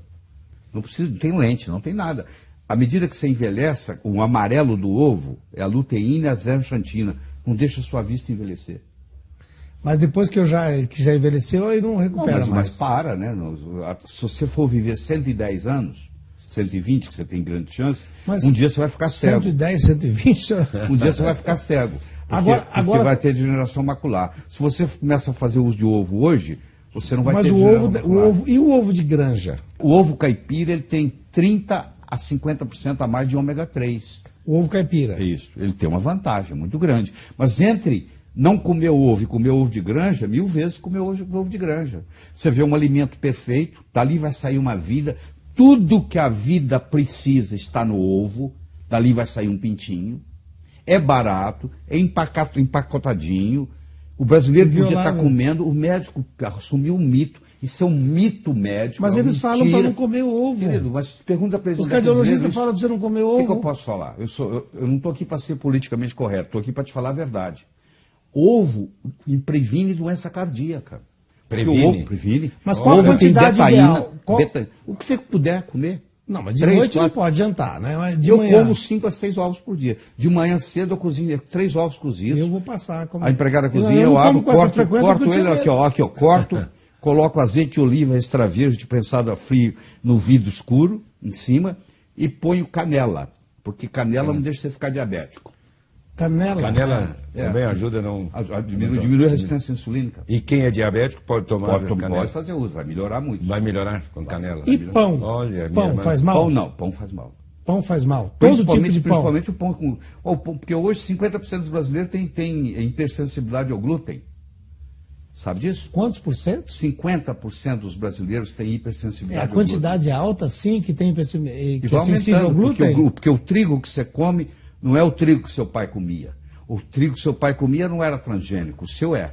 Não precisa, não tem lente, não tem nada. À medida que você envelhece, o amarelo do ovo é a luteína e a zeaxantina. Não deixa a sua vista envelhecer. Mas depois que já envelheceu, aí não recupera mais. Mas para, né? Se você for viver 110 anos, 120, que você tem grande chance, um dia você vai ficar cego. 110, 120... Um dia você vai ficar cego. Porque vai ter degeneração macular. Se você começa a fazer uso de ovo hoje, você não vai ter degeneração macular. E o ovo de granja? O ovo caipira ele tem 30 a 50% a mais de ômega 3. O ovo caipira? Isso. Ele tem uma vantagem muito grande. Mas entre não comer ovo e comer ovo de granja, 1000 vezes comer ovo de granja. Você vê um alimento perfeito, dali vai sair uma vida. Tudo que a vida precisa está no ovo, dali vai sair um pintinho. É barato, é empacotadinho. O brasileiro podia estar comendo, o médico assumiu um mito. Isso é um mito médico. Mas eles falam para não comer ovo. Querido, mas pergunta para eles. Os cardiologistas falam para você não comer ovo. O que eu posso falar? Eu não estou aqui para ser politicamente correto, estou aqui para te falar a verdade. Ovo previne doença cardíaca. Previne. Mas qual a quantidade ideal? O que você puder comer. Não, mas de noite não pode jantar, né? Mas de manhã. Como 5 a 6 ovos por dia. De manhã cedo eu cozinho 3 ovos cozidos. Eu vou passar. A empregada cozinha, eu abro, corto ele aqui, ó, corto, coloco azeite de oliva extra virgem, prensado a frio no vidro escuro, em cima, e ponho canela, porque canela não deixa você ficar diabético. Canela também ajuda diminui a resistência insulínica. E quem é diabético pode tomar canela? Pode fazer uso, vai melhorar muito. Vai melhorar com canela. E pão? Olha, pão faz mal? Pão não, pão faz mal. Pão faz mal. Todo tipo de pão. Principalmente o pão porque hoje 50% dos brasileiros têm hipersensibilidade ao glúten. Sabe disso? Quantos por cento? 50% dos brasileiros têm hipersensibilidade ao glúten. A quantidade alta, sim, que tem que é sensível ao glúten? Porque o trigo que você come não é o trigo que seu pai comia. O trigo que seu pai comia não era transgênico, o seu é.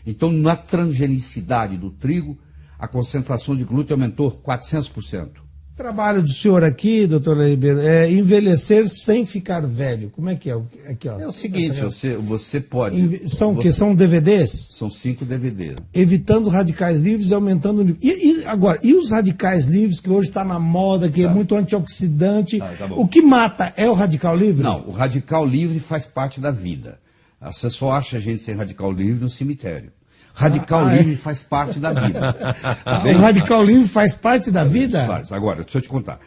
Então, na transgenicidade do trigo, a concentração de glúten aumentou 400%. O trabalho do senhor aqui, doutor Ribeiro, é envelhecer sem ficar velho. Como é que é? Aqui, ó, é o seguinte, você pode... São DVDs? São 5 DVDs. Evitando radicais livres e aumentando... E os radicais livres, que hoje está na moda, que é muito antioxidante, o que mata é o radical livre? Não, o radical livre faz parte da vida. Você só acha gente sem radical livre no cemitério. Radical livre faz parte da vida. O radical livre faz parte da vida? Faz. Agora, deixa eu te contar.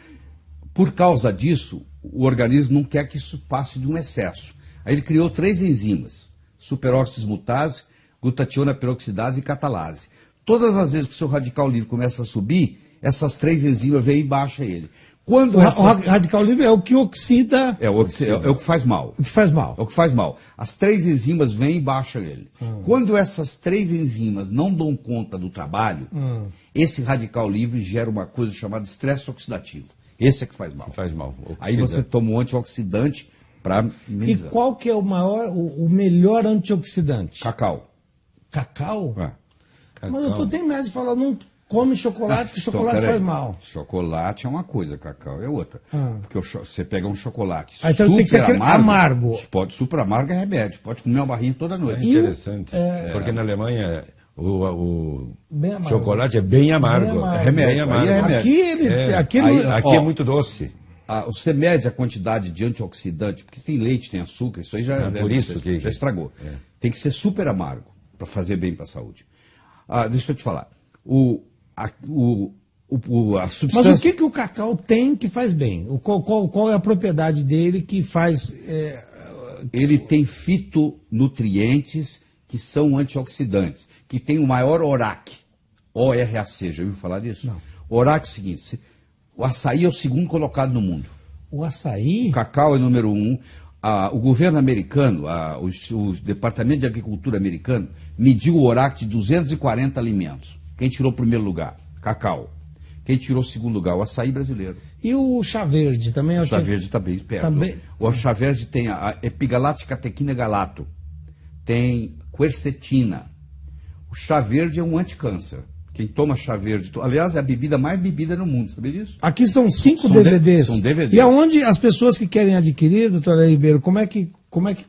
Por causa disso, o organismo não quer que isso passe de um excesso. Aí ele criou 3 enzimas: superóxido dismutase, glutationa peroxidase e catalase. Todas as vezes que o seu radical livre começa a subir, essas 3 enzimas vêm e baixam ele. Quando o radical livre é o que oxida... É o que faz mal. O que faz mal. É o que faz mal. As 3 enzimas vêm e baixam ele. Quando essas 3 enzimas não dão conta do trabalho, esse radical livre gera uma coisa chamada estresse oxidativo. Esse é que faz mal. Faz mal. Oxida. Aí você toma um antioxidante para minimizar. E qual que é o melhor antioxidante? Cacau. Cacau? Cacau. Mas eu tenho medo de falar, não come chocolate, que chocolate faz mal. Chocolate é uma coisa, cacau é outra. Porque você pega um chocolate então super tem que ser amargo. Super amargo é remédio. Pode comer uma barrinha toda noite. É interessante. Porque na Alemanha o chocolate é bem amargo. É remédio. Bem amargo. Aqui é muito doce. Você mede a quantidade de antioxidante, porque tem leite, tem açúcar, isso aí já estragou. Tem que ser super amargo para fazer bem para a saúde. Deixa eu te falar. A substância... Mas o que o cacau tem que faz bem? Qual é a propriedade dele que faz... Ele tem fitonutrientes que são antioxidantes, que tem o maior ORAC. ORAC, já ouviu falar disso? Não. ORAC é o seguinte, o açaí é o segundo colocado no mundo. O açaí? O cacau é o número 1. O governo americano, o Departamento de Agricultura americano, mediu o ORAC de 240 alimentos. Quem tirou o primeiro lugar? Cacau. Quem tirou o segundo lugar? O açaí brasileiro. E o chá verde também? O chá verde está bem perto. Também... O chá verde tem a epigalatecatequina galato, tem quercetina. O chá verde é um anticâncer. Quem toma chá verde... Aliás, é a bebida mais bebida no mundo, sabia disso? Aqui são 5 DVDs. São DVDs. E aonde as pessoas que querem adquirir, doutor Laírio Ribeiro, como é que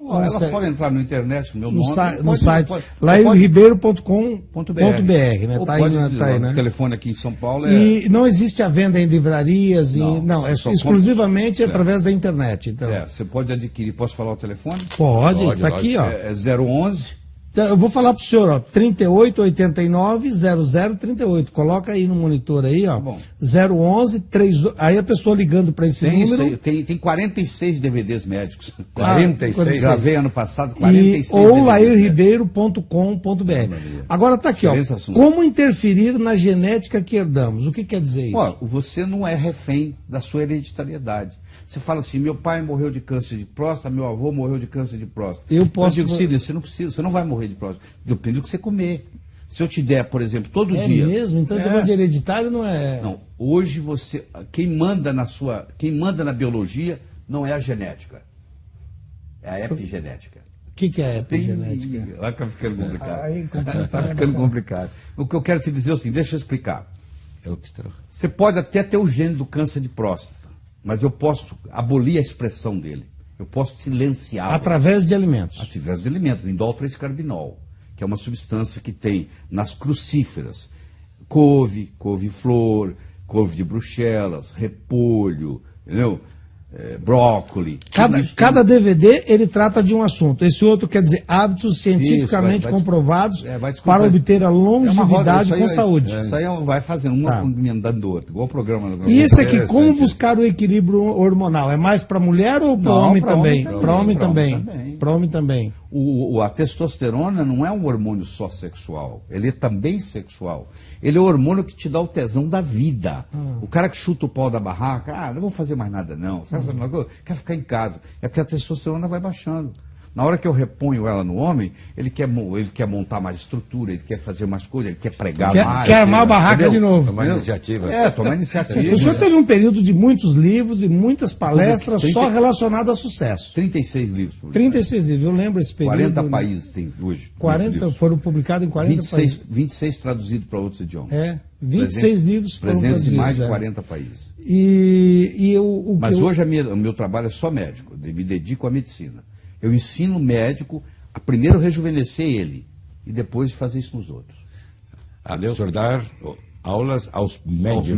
elas podem entrar na internet, no meu nome. No site lairioribeiro.com.br, né? Tá aí, né? O telefone aqui em São Paulo é... E não existe a venda em livrarias? Não, é exclusivamente através da internet. Então. Você pode adquirir. Posso falar o telefone? Pode, está aqui, ó. É 011... Eu vou falar para o senhor, ó, 3889-0038. Coloca aí no monitor aí, ó. Tá 011 aí a pessoa ligando para esse número. Tem 46 DVDs médicos. 46? Gravei ano passado, 46 ou lairioribeiro.com.br. Agora tá aqui, ó. Como interferir na genética que herdamos? O que quer dizer isso? Ó, você não é refém da sua hereditariedade. Você fala assim, meu pai morreu de câncer de próstata, meu avô morreu de câncer de próstata. Eu digo, Cília, você não precisa, você não vai morrer de próstata. Depende do que você comer. Se eu te der, por exemplo, todo dia... É mesmo? Então o negócio de hereditário não é... Não, hoje quem manda na biologia não é a genética, é a epigenética. O que é a epigenética? Vai ficando complicado. Está ficando complicado. O que eu quero te dizer é assim, deixa eu explicar. Você pode até ter o gene do câncer de próstata, mas eu posso abolir a expressão dele. Eu posso silenciá-lo. Através de alimentos. Através de alimentos, indol 3-carbinol, que é uma substância que tem nas crucíferas couve-flor, couve de Bruxelas, repolho, entendeu? Brócoli. Cada DVD ele trata de um assunto. Esse outro quer dizer hábitos cientificamente comprovados para obter a longevidade com saúde. Isso aí vai fazendo um emendando outro, igual o programa. E esse aqui, como buscar o equilíbrio hormonal? É mais para mulher ou para homem também? Para homem também. Para homem também. A testosterona não é um hormônio só sexual, ele é também sexual. Ele é o hormônio que te dá o tesão da vida. O cara que chuta o pau da barraca, não vou fazer mais nada não, quer ficar em casa. É porque a testosterona vai baixando. Na hora que eu reponho ela no homem, ele quer montar mais estrutura, ele quer fazer mais coisas, ele quer pregar mais. Quer armar a barraca de novo. Tomar iniciativa. Tomar iniciativa. O senhor teve um período de muitos livros e muitas palestras só relacionadas a sucesso. 36 livros. 36 livros, eu lembro esse período. 40 países tem hoje. 40 foram publicados em 40 países. 26 traduzidos para outros idiomas. 26 livros foram presentes em mais de 40 países. Mas hoje o meu trabalho é só médico, eu me dedico à medicina. Eu ensino o médico a primeiro rejuvenescer ele e depois fazer isso nos outros. O senhor dar aulas aos médicos,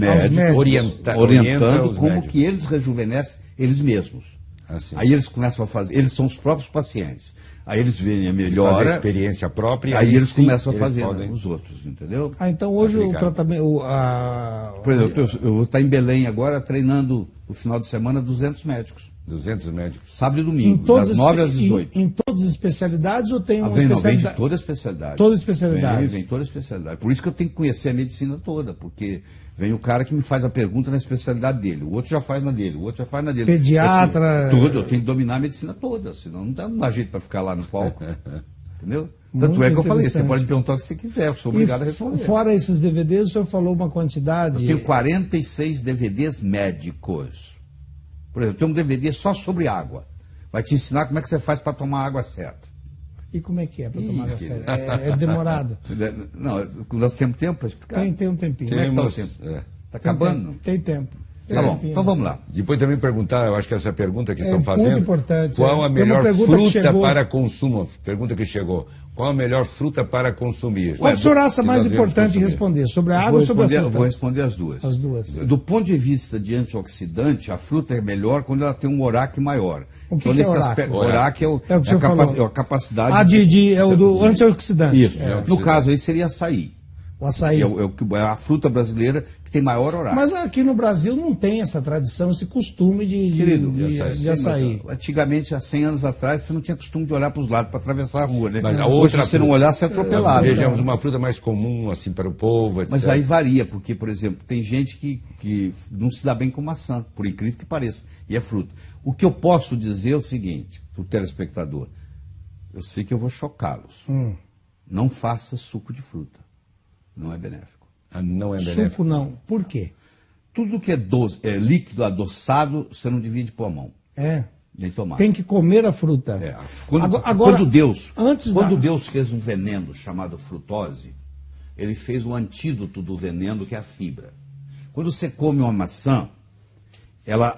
orientando como que eles rejuvenescem eles mesmos. Assim. Aí eles começam a fazer, eles são os próprios pacientes. Aí eles veem a melhora. Fazer experiência própria. Aí eles começam a fazer os outros, entendeu? Então hoje o tratamento... Por exemplo, eu vou estar em Belém agora treinando no final de semana 200 médicos. 200 médicos. Sábado e domingo, das 9 às 18. Em todas as especialidades ou tem uma especialidade? Vem de toda a especialidade. Toda a especialidade. Vem toda a especialidade. Por isso que eu tenho que conhecer a medicina toda, porque vem o cara que me faz a pergunta na especialidade dele, o outro já faz na dele, o outro já faz na dele. Pediatra... Tudo, eu tenho que dominar a medicina toda, senão não dá jeito para ficar lá no palco. Entendeu? Tanto é que eu falei, você pode me perguntar o que você quiser, eu sou obrigado a responder. Fora esses DVDs, o senhor falou uma quantidade... Eu tenho 46 DVDs médicos. Por exemplo, tem um DVD só sobre água. Vai te ensinar como é que você faz para tomar a água certa. E como é que é para tomar água certa? É demorado? Não, nós temos tempo para explicar? Tem um tempinho. Como é que está o tempo? Está acabando? Tem tempo. Tá bom, então vamos lá. Depois também perguntar, eu acho que essa pergunta que estão fazendo... Muito importante. Qual a melhor fruta para consumo? Pergunta que chegou. Qual a melhor fruta para consumir? Qual o senhor acha mais importante responder? Sobre a água ou sobre a fruta? Eu vou responder as duas. As duas. Do ponto de vista de antioxidante, a fruta é melhor quando ela tem um ORAC maior. O que é ORAC? ORAC é a capacidade... É o do antioxidante. Isso. No caso aí seria açaí. O açaí. É a fruta brasileira que tem maior ORAC. Mas aqui no Brasil não tem essa tradição, esse costume de açaí. Antigamente, há 100 anos atrás, você não tinha costume de olhar para os lados para atravessar a rua, né? Mas a outra, se você não olhar, você é atropelado. Vejamos uma fruta mais comum, assim, para o povo, etc. Mas aí varia, porque, por exemplo, tem gente que não se dá bem com maçã, por incrível que pareça, e é fruta. O que eu posso dizer é o seguinte, para o telespectador, eu sei que eu vou chocá-los. Não faça suco de fruta. Não é benéfico. Não é benéfico? Suco não. Por quê? Tudo que é líquido adoçado, você não divide por a mão. Nem tomar. Tem que comer a fruta. Quando Deus fez um veneno chamado frutose, ele fez um antídoto do veneno, que é a fibra. Quando você come uma maçã,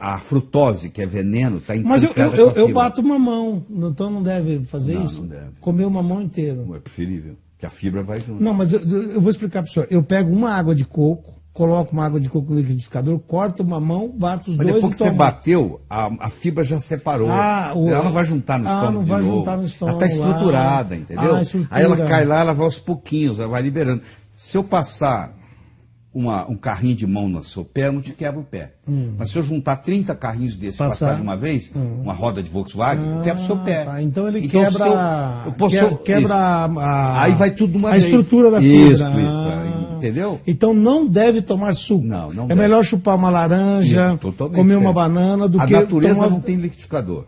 a frutose, que é veneno, está implicada com a fibra. Mas eu bato mamão, então não deve fazer isso? Não deve. Comer o mamão inteiro. Não é preferível, que a fibra vai junto. Não, mas eu vou explicar para o senhor. Eu pego uma água de coco, coloco uma água de coco no liquidificador, corto o mamão, bato os dois e tomo. Depois que você bateu, a fibra já separou. Ela não vai juntar no estômago de novo. Juntar no estômago, ela está estruturada, entendeu? Aí ela cai lá, ela vai aos pouquinhos, ela vai liberando. Se eu passar um carrinho de mão no seu pé, eu não te quebra o pé. Mas se eu juntar 30 carrinhos desses e passar de uma vez, uma roda de Volkswagen, eu quebro o seu pé. Tá. Então ele quebra aí vai tudo de uma vez. A estrutura da fibra. Isso, entendeu? Então não deve tomar suco. Não é melhor chupar uma laranja, comer uma banana do que... A natureza não tem liquidificador.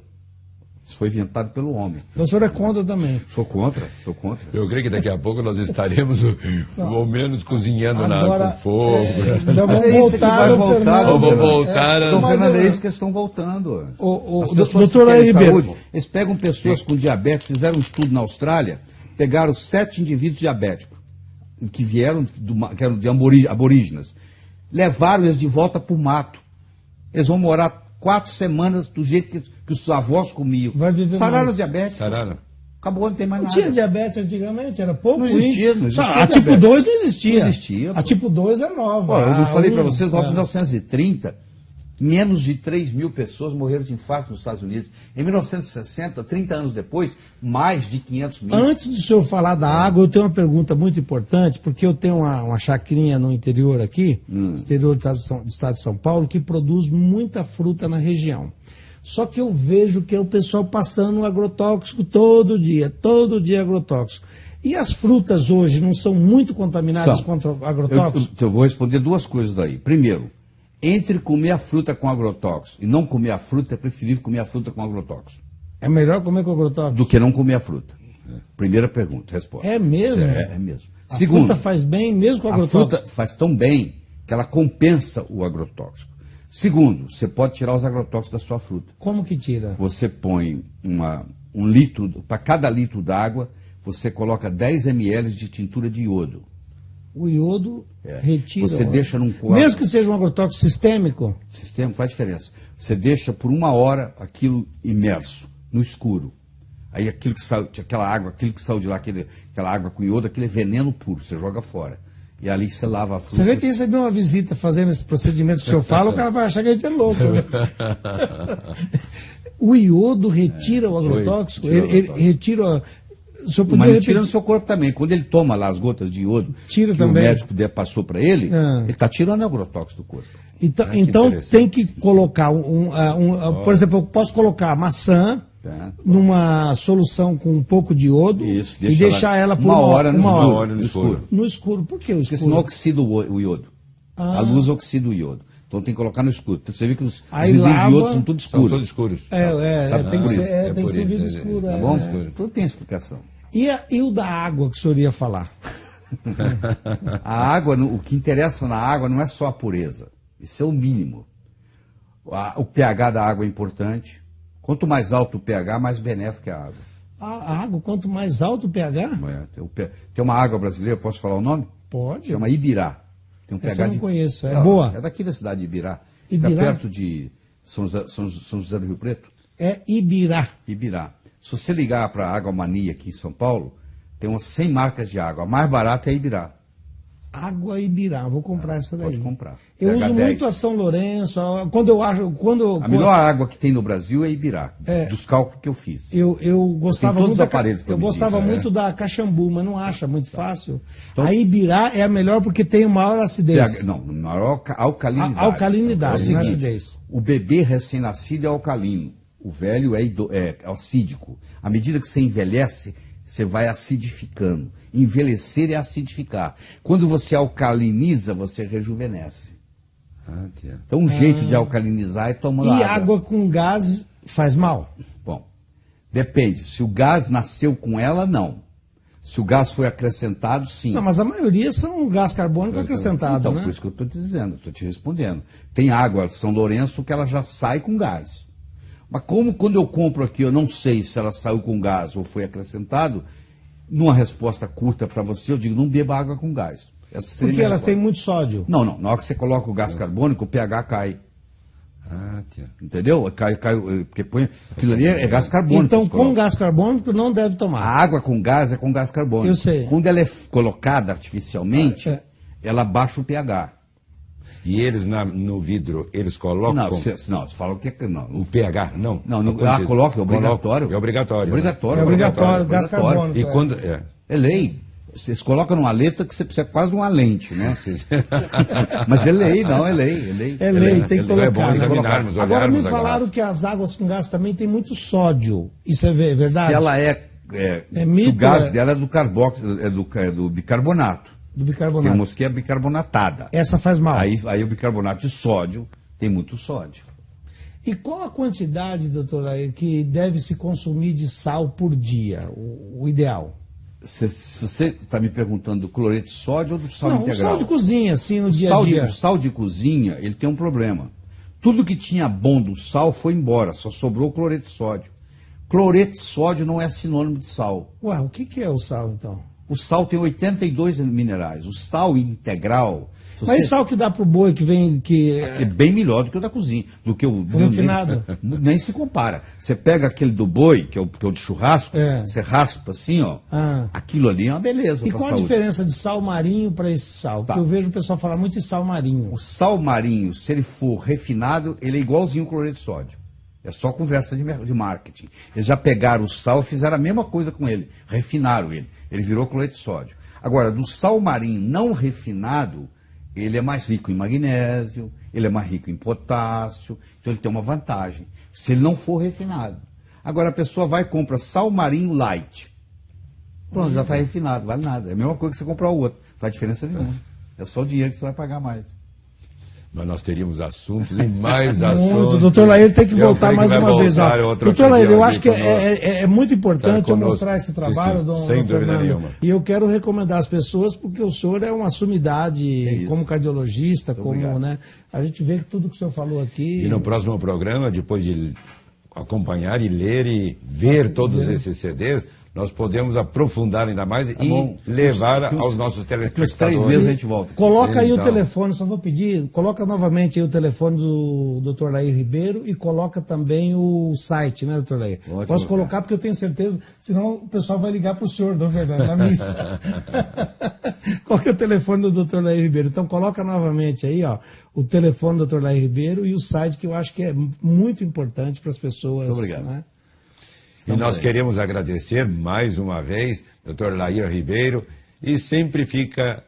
Isso foi inventado pelo homem. Então o senhor é contra também? Sou contra. Eu creio que daqui a pouco nós estaremos, ao menos, cozinhando com fogo. Mas é isso que vai voltar. Vou voltar. Fernando, é isso que eles estão voltando. As pessoas que querem saúde, eles pegam pessoas com diabetes, fizeram um estudo na Austrália, pegaram 7 indivíduos diabéticos, que eram de aborígenas, levaram eles de volta para o mato. Eles vão morar 4 semanas do jeito que os avós comiam. Sararam diabetes. Acabou, não tem mais nada. Não tinha diabetes antigamente, era pouco. Não existia. A tipo 2 não existia. Não existia. A tipo 2 é nova. Eu não falei para vocês, em 1930, menos de 3 mil pessoas morreram de infarto nos Estados Unidos. Em 1960, 30 anos depois, mais de 500 mil. Antes do senhor falar da água, eu tenho uma pergunta muito importante, porque eu tenho uma chacrinha no interior aqui, no interior do estado de São Paulo, que produz muita fruta na região. Só que eu vejo que é o pessoal passando agrotóxico todo dia agrotóxico. E as frutas hoje não são muito contaminadas contra agrotóxicos? Eu vou responder 2 coisas daí. Primeiro, entre comer a fruta com agrotóxico e não comer a fruta, é preferível comer a fruta com agrotóxico. É melhor comer com agrotóxico? Do que não comer a fruta. Primeira pergunta, resposta. É mesmo? É mesmo. Segundo, fruta faz bem mesmo com agrotóxico? A fruta faz tão bem que ela compensa o agrotóxico. Segundo, você pode tirar os agrotóxicos da sua fruta. Como que tira? Você põe um litro, para cada litro d'água, você coloca 10 ml de tintura de iodo. O iodo retira. Você deixa num quarto. Mesmo que seja um agrotóxico sistêmico? Sistêmico faz diferença. Você deixa por 1 hora aquilo imerso, no escuro. Aí aquilo que saiu de lá, aquela água com iodo, aquele é veneno puro, você joga fora. E ali você lava a fruta. Se a gente receber uma visita fazendo esse procedimento que o senhor fala, o cara vai achar que a gente é louco. Né? O iodo retira o agrotóxico? Ele retira... Mas ele tira no seu corpo também. Quando ele toma lá as gotas de iodo que o médico passou para ele, ele está tirando o agrotóxico do corpo. Então tem que colocar por exemplo, eu posso colocar maçã numa solução com um pouco de iodo e deixar ela por uma hora no escuro. No escuro. Por que o escuro? Porque senão oxida o iodo. A luz oxida o iodo. Então tem que colocar no escuro. Você vê que os vidrinhos de iodo são todos escuros. São todos escuros. Tem que ser vidro escuro. Tá bom? Tudo tem explicação. E o da água que o senhor ia falar? A água, o que interessa na água não é só a pureza. Isso é o mínimo. O pH da água é importante. Quanto mais alto o pH, mais benéfica é a água. A água, quanto mais alto o pH? Tem uma água brasileira, posso falar o nome? Pode. Chama Ibirá. Tem um pH eu não conheço. É boa? É daqui da cidade de Ibirá. Fica perto de São José do Rio Preto. É Ibirá. Ibirá. Se você ligar para a Água Mania aqui em São Paulo, tem umas 100 marcas de água. A mais barata é a Ibirá. Água Ibirá, vou comprar essa daí. Pode comprar. Eu uso muito a São Lourenço. A melhor água que tem no Brasil é Ibirá, dos cálculos que eu fiz. Eu gostava muito da Caxambu, mas não acha muito fácil. Então, a Ibirá é a melhor porque tem maior acidez. Maior alcalinidade. Alcalinidade, não é acidez. O bebê recém-nascido é alcalino. O velho é acídico. À medida que você envelhece, você vai acidificando. Envelhecer é acidificar. Quando você alcaliniza, você rejuvenesce. Então, um jeito de alcalinizar é tomando água. E água com gás faz mal? Bom, depende. Se o gás nasceu com ela, não. Se o gás foi acrescentado, sim. Não, mas a maioria são gás carbônico acrescentado, então, né? Por isso que eu estou te dizendo, estou te respondendo. Tem água São Lourenço que ela já sai com gás. Mas como quando eu compro aqui, eu não sei se ela saiu com gás ou foi acrescentado, numa resposta curta para você, eu digo, não beba água com gás. Porque elas têm muito sódio. Não. Na hora que você coloca o gás carbônico, o pH cai. Ah, tia. Entendeu? Cai, porque põe, aquilo ali é gás carbônico. Então, com gás carbônico, não deve tomar. A água com gás é com gás carbônico. Eu sei. Quando ela é colocada artificialmente, ela baixa o pH. E eles no vidro, eles colocam... Não, você fala que é... Não. O pH, não? Coloca, é obrigatório. É obrigatório. Obrigatório. É obrigatório, gás carbônico. E quando... É lei. Vocês colocam numa letra que você precisa quase de uma lente, né? Mas é lei, não, é lei. É lei, tem que colocar. É bom examinarmos, Agora me falaram que as águas com gás também tem muito sódio. Isso é verdade? Se ela mito, o gás dela é do carboxo, é do bicarbonato. Do bicarbonato. Tem umas que é bicarbonatada. Essa faz mal. Aí o bicarbonato de sódio tem muito sódio. E qual a quantidade, doutor Lair, que deve se consumir de sal por dia, o ideal? Se você está me perguntando do cloreto de sódio ou do sal integral? Não, o sal de cozinha, assim, no dia a dia. O sal de cozinha, ele tem um problema. Tudo que tinha bom do sal foi embora, só sobrou o cloreto de sódio. Cloreto de sódio não é sinônimo de sal. Ué, o que é o sal, então? O sal tem 82 minerais. O sal integral... Mas sal que dá pro boi, que vem... É bem melhor do que o da cozinha. Do que o refinado. Nem se compara. Você pega aquele do boi, que é o de churrasco, você raspa assim, ó. Aquilo ali é uma beleza. E qual a diferença de sal marinho para esse sal? Porque eu vejo o pessoal falar muito de sal marinho. O sal marinho, se ele for refinado, ele é igualzinho ao cloreto de sódio. É só conversa de marketing. Eles já pegaram o sal e fizeram a mesma coisa com ele. Refinaram ele. Ele virou cloreto de sódio. Agora, do sal marinho não refinado, ele é mais rico em magnésio, ele é mais rico em potássio, então ele tem uma vantagem, se ele não for refinado. Agora a pessoa vai e compra sal marinho light. Pronto, já está refinado, vale nada. É a mesma coisa que você comprar o outro, não faz diferença nenhuma. É só o dinheiro que você vai pagar mais. Mas nós teríamos assuntos e mais assuntos. O doutor Lair tem que voltar mais uma vez. Doutor Lair, eu acho que é muito importante eu mostrar esse trabalho, sem dúvida nenhuma. E eu quero recomendar às pessoas, porque o senhor é uma sumidade como cardiologista, né? A gente vê que tudo que o senhor falou aqui... E no próximo programa, depois de acompanhar e ler e ver todos esses CDs, nós podemos aprofundar ainda mais levar aos nossos telespectadores. 3 meses a gente volta. Coloca aí o telefone, só vou pedir, coloca novamente aí o telefone do Dr. Lair Ribeiro e coloca também o site, né, Dr. Lair? Posso colocar porque eu tenho certeza, senão o pessoal vai ligar para o senhor, não é verdade, na missa. Qual que é o telefone do Dr. Lair Ribeiro? Então coloca novamente aí, ó, o telefone do Dr. Lair Ribeiro e o site, que eu acho que é muito importante para as pessoas. Muito obrigado. Né? E nós queremos agradecer mais uma vez, Dr. Lair Ribeiro, e sempre fica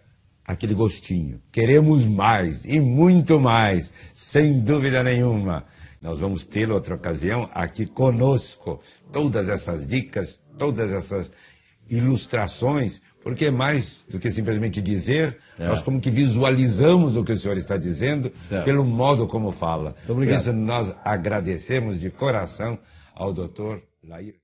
aquele gostinho. Queremos mais e muito mais, sem dúvida nenhuma. Nós vamos ter outra ocasião aqui conosco. Todas essas dicas, todas essas ilustrações, porque mais do que simplesmente dizer, nós como que visualizamos o que o senhor está dizendo pelo modo como fala. Por isso nós agradecemos de coração ao Dr. Lair.